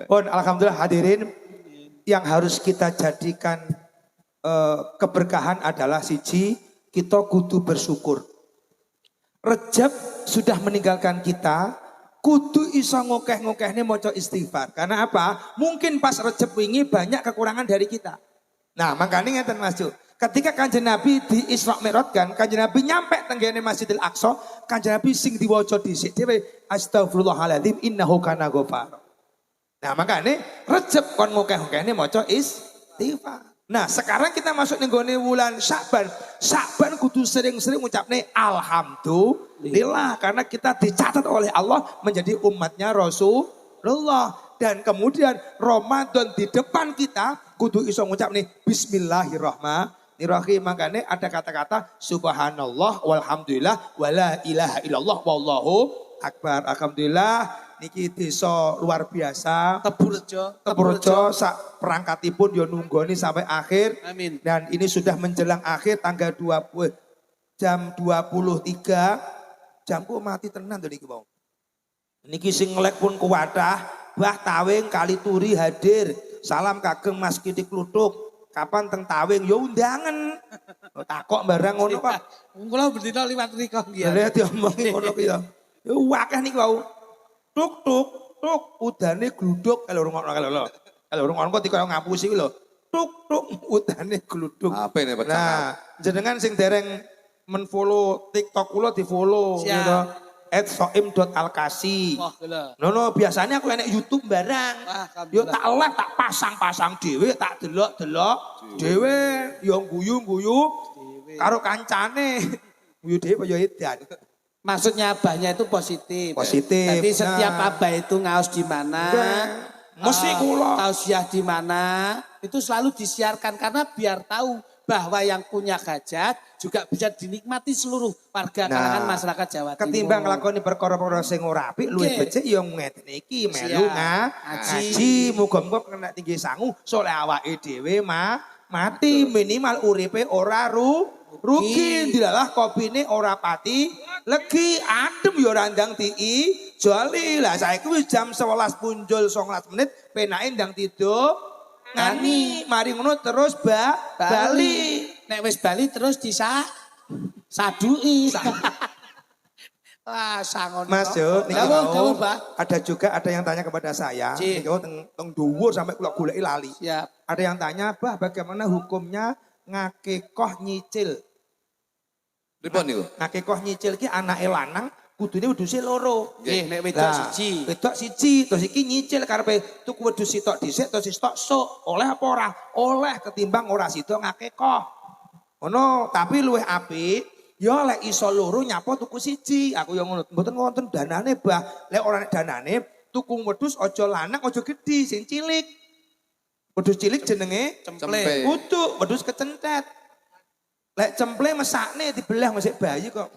Pun alhamdulillah hadirin yang harus kita jadikan keberkahan adalah siji kita kudu bersyukur. Rejab sudah meninggalkan kita, kudu iso ngokeh-ngokehne maca istighfar. Karena apa? Mungkin pas Rejab wingi banyak kekurangan dari kita. Nah, makanya ngeten Mas Ju. Ketika Kanjeng Nabi di Isra Mi'raj kan, Kanjeng Nabi nyampe tenggene Masjidil Aqsa, Kanjeng Nabi sing diwaca dhisik dhewe astagfirullahaladzim innahu kana ghafar. Nah, makanya Rejab kon ngokeh-ngokehne maca istighfar. Nah, sekarang kita masuk ning gone wulan Sya'ban. Sya'ban kudu sering-sering ngucapne alhamdulillah karena kita dicatat oleh Allah menjadi umatnya Rasulullah. Dan kemudian Ramadan di depan kita kudu iso ngucapne bismillahirrahmanirrahim. Makanya ada kata-kata subhanallah walhamdulillah wala ilaha illallah wallahu akbar. Alhamdulillah niki desa luar biasa. Teburjo sak perangkatipun yo nunggoni sampai akhir.
Amin.
Dan ini sudah menjelang akhir tanggal 20 jam 23. Jamku mati tenan to niki wong. Niki sing ngelek pun kuwadah. Bah Tawing Kali Turi hadir. Salam kageng Mas Kiti Kluthuk. Kapan teng Tawing yo undangan. Takok barang ngono kok.
Kula bendina liwat mriku nggih.
Lah diomongi ngono ki ya. Yo akeh niku wau. Tuk tuk tuk udane gluduk kalau rungokno kalau urung kok dikoyo ngapusi ki lho. tuk utane gluduk.
HP nih pecah.
Nah, jenengan sing dereng menfollow TikTok kula di-follow
Siap.
gitu. @soim.alkasi.
Wah, gila.
No, biasanya aku enek YouTube barang.
Wah,
Yo
alhamdulillah.
tak live, tak pasang dhewe, tak delok-delok dhewe, yo guyu-guyu karo kancane. Guyu dhewe yo edan.
Maksudnya abahnya itu positif.
Positif,
Jadi setiap
nah.
abah itu ngaos di mana,
Mesti kula.
tausiah di mana, itu selalu disiarkan karena biar tahu bahwa yang punya hajat juga bisa dinikmati seluruh warga kalangan masyarakat Jawa Timur.
Ketimbang nglakoni perkara-perkara sing ora apik, luwih
Nggih.
becik yo ngeten iki melu
Siap.
ngaji, muga-muga kena tinggi sangu soleh awake dhewe mati minimal uripe ora rugi dilalah kopine ora pati legi adem yo ora ndang joli lah saiki wis jam 11 punjul 19 menit penake ndang tidur ngani mari ngono terus bali.
Nek wis bali terus sadui. Wah, sangon.
Mas Jo, niki
Kamu,
mau
Pak.
ada yang tanya kepada saya,
Cik.
niki teng dhuwur sampai kula goleki lali.
Siap.
Ada yang tanya, "Bah, bagaimana hukumnya ngakikoh nyicil?"
Pripun niku?
Ngakikoh nyicil ki anake lanang kudune wedhuse loro.
Nggih, nek wedok
Lah,
siji.
Wedok siji, terus iki nyicil karepe tuku wedhus sitok dhisik terus sitok sok. Oleh apa ora? Oleh ketimbang ora sitok ngakikoh. Ngono, tapi luwih apik ya lek iso loro nyapa tuku siji. Aku yo ngono, mboten wonten danane, Bah. Lek ora nek danane tuku wedhus aja lanang, aja gedhi, sing cilik. Wedhus cilik jenenge
Cemple.
kudu wedhus kecentet. Lek cemple mesakne dibelah masih bayi kok.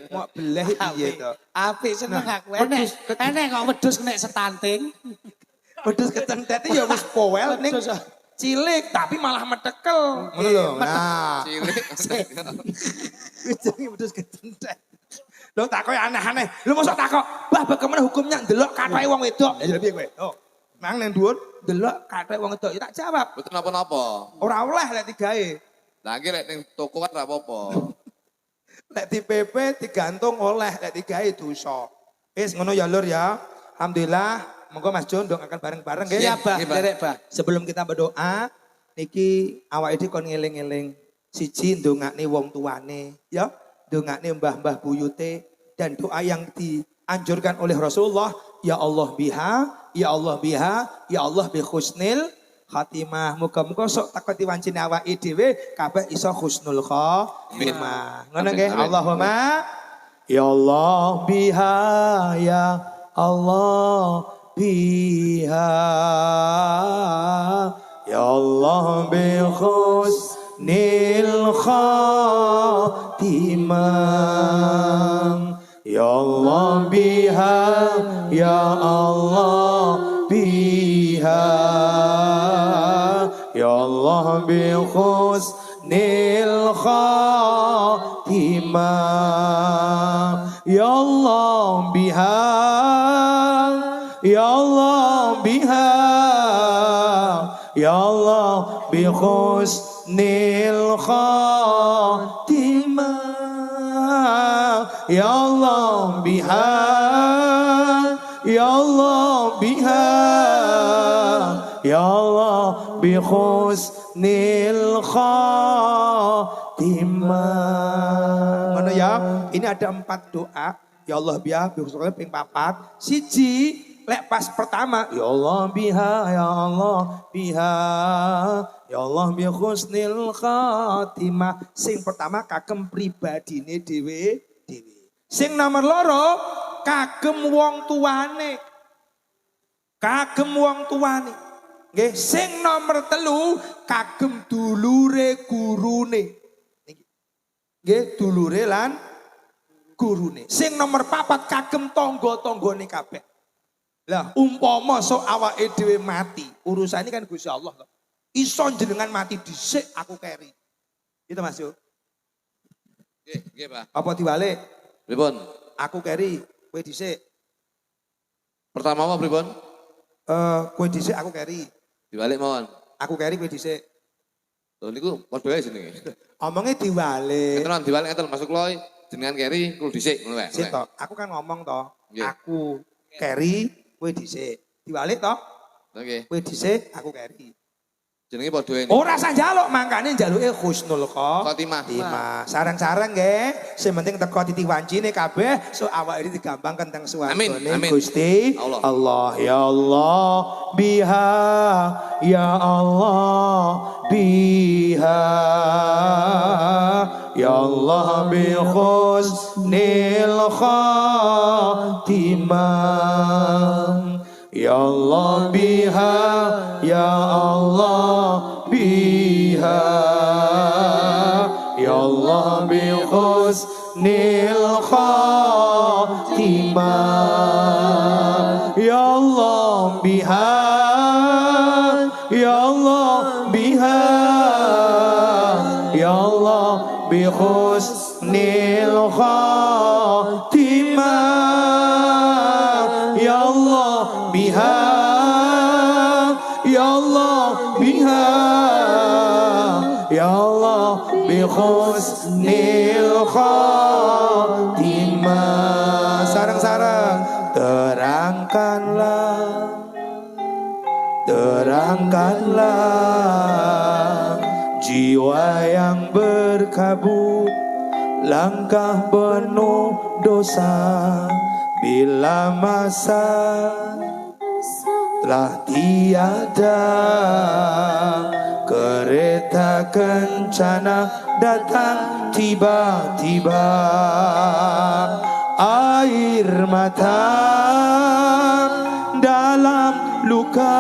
Mau belah piye to?
Apik seneng
Nah,
aku. Enek kok wedhus nek setanting.
Wedhus kecentet ya wis powel ning
Wedhus,
cilik tapi malah metekel. Ngono lho. Nah,
Cilik.
wis jenenge wedhus kecentet. Lho tak koyo aneh-aneh. Lho mosok takok, "Bah, bagaimana hukumnya ndelok kathoke wong wedok?" Ya piye kowe? Oh, nang nang dhuwur ndelok kathoke wong wedok. Ya tak jawab,
Betul napa-napa.
ora oleh lek digawe.
Lah iki lek ning toko kan ora apa-apa.
Lek di PP digantung oleh, lek digawe dosa. Wis ngono ya Lur ya. Alhamdulillah, monggo Mas Jon dong akan bareng-bareng nggih.
Siap, Bah.
Nggih, Bah.
Derek, Bah.
Sebelum kita berdoa, niki awake dhewe kon ngeling-eling siji ndongakne wong tuane, ya. Ndongakne mbah-mbah buyute dan doa yang dianjurkan oleh Rasulullah, ya Allah biha, ya Allah biha, ya Allah bi husnil khatimah. Muga-muga sok takon diwancine awake dhewe kabeh iso husnul khatimah. Ngono nggih.
Amin.
Allahumma ya Allah biha, ya Allah biha, ya Allah bi husnil khatimah, ya Allah biha, ya Allah biha, ya Allah bi husnil khatimah, ya Allah biha, ya Allah biha, ya Allah bi husnil khatimah, ya Allah biha, ya Allah biha, ya Allah bi husnil khatimah. Mana ya? Ini ada 4 doa. Ya Allah biha, bi husnil ping 4. Siji lek pas pertama, ya Allah biha, ya Allah biha, ya Allah bi husnil khatimah. Sing pertama kagem pribadine dhewe. Sing nomor loro kagem wong tuane. Kagem wong tuane. Nggih, sing nomor 3 kagem dulure gurune. Nggih, dulure lan gurune. Sing nomor 4 kagem tangga-tanggane kabeh. Lah umpama sok awake dhewe mati, urusan ini kan Gusti Allah to. Iso jenengan mati dhisik aku keri. Gitu Mas Yo.
Nggih, Pak.
Apa diwalik?
Pripun?
Aku keri, kowe dhisik.
Pertama apa pripun?
Kowe dhisik aku keri.
Dibalik mawon.
Aku keri kowe dhisik.
Lho niku padha ae jenenge.
Omongnya diwalik.
Ngeten dibalik ngeten masuk loy jenengan keri kulo dhisik ngono wae.
Sik to, aku kan ngomong to.
Nggih.
Aku keri, kowe dhisik. Diwalik to,
Oke.
kowe dhisik, aku keri.
Jenenge padha ini.
Ora usah njaluk, mangkane njaluke husnul
Khotimah.
Sarang-sarang nggih, sing penting teko titi wancine kabeh so awake iki digampang kenteng
Amin,
suwargane
amin.
Gusti
Allah.
Allah ya Allah biha ya Allah biha ya Allah bi husnil khatimah ya Allah biha ya Allah biha ya Allah bi husnil khatimah ya Allah biha ya Allah biha ya Allah bi husnil khatimah ya Allah biha ya Allah biha ya Allah bi husnil khatimah sarang-sarang terangkanlah jiwa yang berkabut langkah penuh dosa bila masa telah tiada kereta kencana datang tiba-tiba air mata dalam luka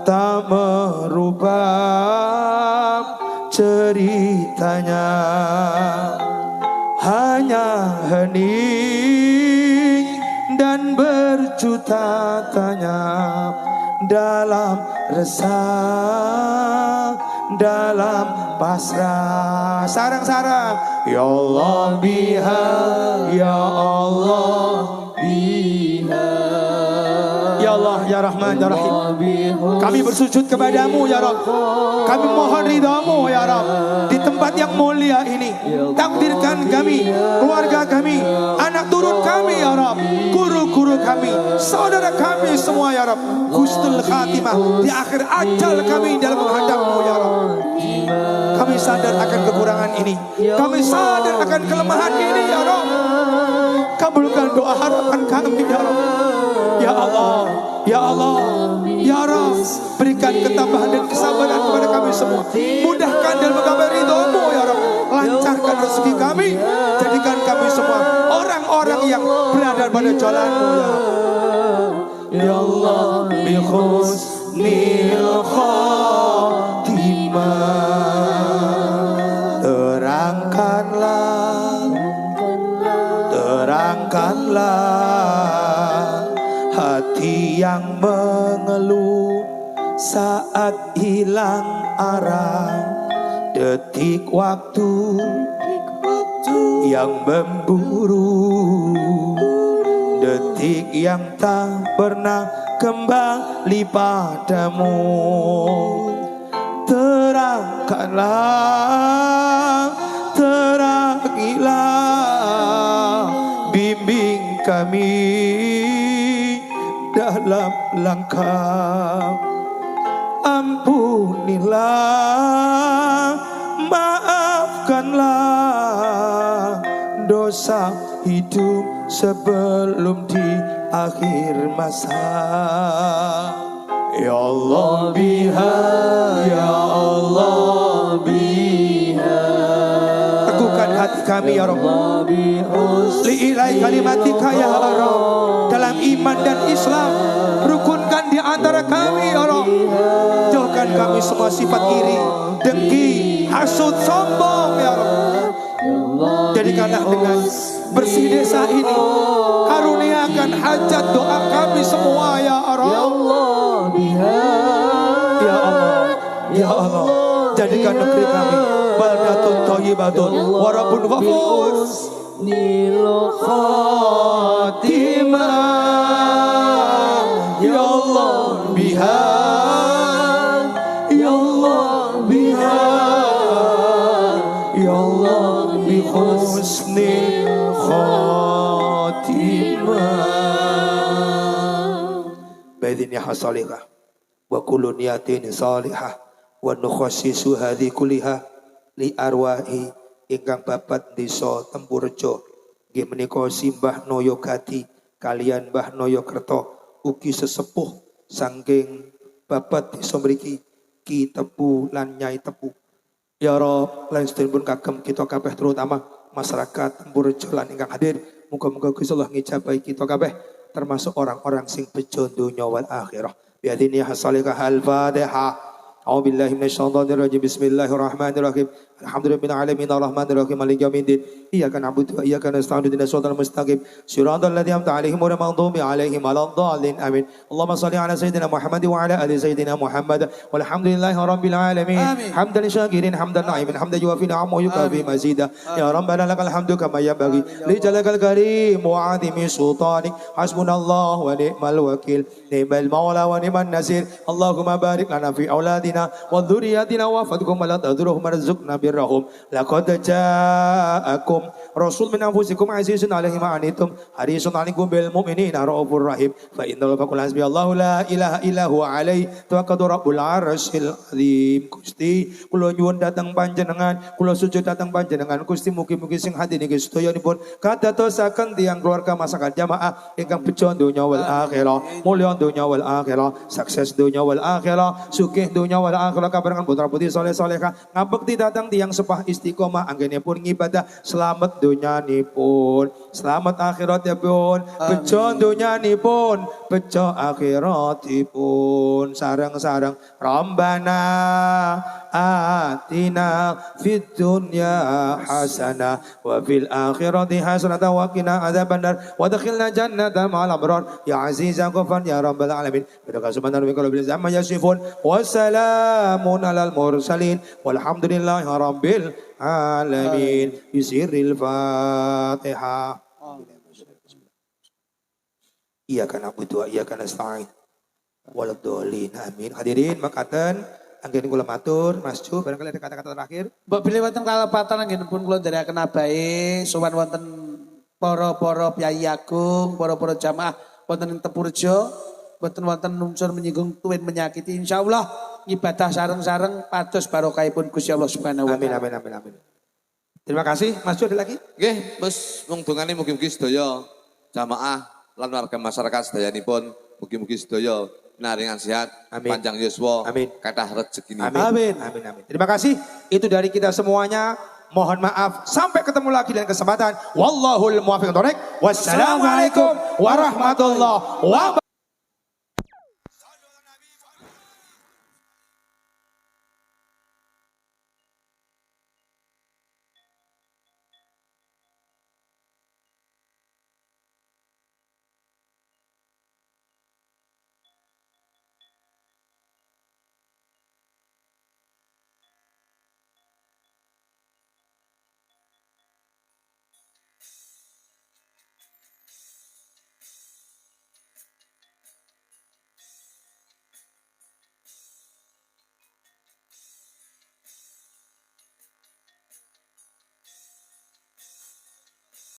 tak merubah ceritanya hanya hening dan berjuta tanya dalam resah dalam pasrah sarang-sarang ya Allah biha ya Allah biha ya Allah ya Rahman ya Rahim kami bersujud kepadamu ya Rabb kami mohon ridhamu ya Rabb di tempat yang mulia ini takdirkan kami keluarga kami anak turun kami ya Rabb guru-guru kami saudara kami semua ya Rabb husnul khatimah di akhir ajal kami dalam menghadapmu ya Rabb kami sadar akan kekurangan ini kami sadar akan kelemahan ini ya Rabb kabulkan doa harapan kami ya Rabb ya Allah ya Allah ya Rabb berikan ketambahan dan kesabaran kepada kami semua mudahkan dan menggapai ridhomu ya Rabb lancarkan rezeki kami jadikan kami semua orang-orang yang berada pada jalanmu ya Rabb ya Allah bi husnil khatimah terangkanlah hati yang mengeluh saat hilang arah detik waktu yang memburu detik yang tak pernah kembali padamu terangilah bimbing kami dalam langkah ampunilah maafkanlah dosa hidup sebelum di akhir masa ya Allah biha ya Allah biha teguhkan hati kami ya Rabb li'ilai kalimatika ya Rabb dalam iman dan Islam rukunkan di antara kami ya Rabb jauhkan kami semua sifat iri dengki hasud sombong ya Rabb jadikanlah dengan bersih desa ini karuniakan hajat doa kami semua ya Rabb ya Allah ya Allah jadikan negeri kami baldatun thayyibatun wa rabbun ghafur nil khatimah ya Allah biha ya Allah biha ya Allah bi husnil khatimah baidin ya hasalika wa kullu niyatin salihah wa nukhassisu hadhi kulliha li arwahi ingkang babat desa Tempurejo nggih menika Simbah Noyogati kalian Mbah Noyokerto ugi sesepuh saking babat desa mriki Ki Tepu lan Nyai Tepu. Ya Rob, lan sedherek pun kagem kita kabeh terutama masyarakat Tempurejo lan ingkang hadir. Muga-muga Gusti Allah ngijabahi kita kabeh termasuk orang-orang sing bejo donya wal akhirah. Bi adini hasalika al-Fatihah. A'udzu billahi minasyaitonir rajim. Bismillahirrahmanirrahim. Alhamdulillahil alamin arrahmanir rahim maliki yaumiddin. Iyyaka na'budu wa iyyaka nasta'in ihdinas siratal mustaqim. Siratal ladzina an'amta 'alaihim ghairil maghdubi 'alaihim waladdallin. Amin. Allahumma shalli 'ala sayyidina Muhammad wa 'ala ali sayyidina Muhammad. Walhamdulillahi rabbil alamin. Hamdan syakirin hamdan na'imin hamdan yuwafi ni'amahu yukafi mazida. Ya rabbana lakal hamdu kama yanbaghi li jalalil karim wa 'azimi sultanik. Hasbunallahu wa ni'mal wakil. Ni'mal maula wa ni'man nasir. Allahumma barik lana fi auladina wa dhurriyyatina wa fadhkum wa la tadhurhum warzuqna birrahum. Laqad ja'akum rasul min anfusikum azizun 'alaihi ma anitum harisun 'alaikum bil mu'minina raufur rahim. Fa inna rabbakum hasbiyallahu la ilaha illa huwa 'alaihi tawakkaltu rabbul arsyil azim. Gusti kula nyuwun dhateng panjenengan, kula sujud dhateng panjenengan Gusti mugi-mugi sing hati niki sedayanipun kadatosaken tiyang keluarga masyarakat jamaah ingkang bejo donya wal akhirah, mulya donya wal akhirah, sukses donya wal akhirah, sugih donya wal akhirah kabarengan putra putri saleh salehah ngabekti datang tiang sepah istiqomah anggenipun ngibadah selamat donyanipun, selamat akhiratipun, bejo donyanipun, bejo akhiratipun, sareng-sareng Rabbana atina fid dunya hasanah wa fil akhirati hasanah wa qina adzabannar wa adkhilna jannata ma'al abrar ya azizan ghafar ya rabbal alamin. Subhana rabbika rabbil izzati amma yasifun wa salamun alal mursalin walhamdulillahi rabbil alamin. Bisiril Fatihah. Iyyaka na'budu wa iyyaka nasta'in waladhdallin. Amin. Hadirin makaten anggen kula matur Mas Ju barangkali ada kata-kata terakhir.
Mbok bilih wonten kalepatan anggenipun kula nderekaken abahe sowan wonten para piyai agung, para jamaah wonten ing Tempurejo, boten wonten unsur menyinggung tuwin menyakiti. Insyaallah ibadah sareng-sareng pados barokahipun Gusti Allah Subhanahu wa taala.
Amin. Terima kasih Mas Ju, ada lagi?
Nggih, wis mung dongane mugi-mugi sedaya jamaah lan warga masyarakat sedayanipun mugi-mugi sedaya naringan sehat,
Amin.
panjang yuswa,
Amin.
kathah rezeki.
Amin. Terima kasih. Itu dari kita semuanya. Mohon maaf. Sampai ketemu lagi dalam kesempatan. Wallahul muwaffiq. Wassalamualaikum warahmatullahi wabarakatuh.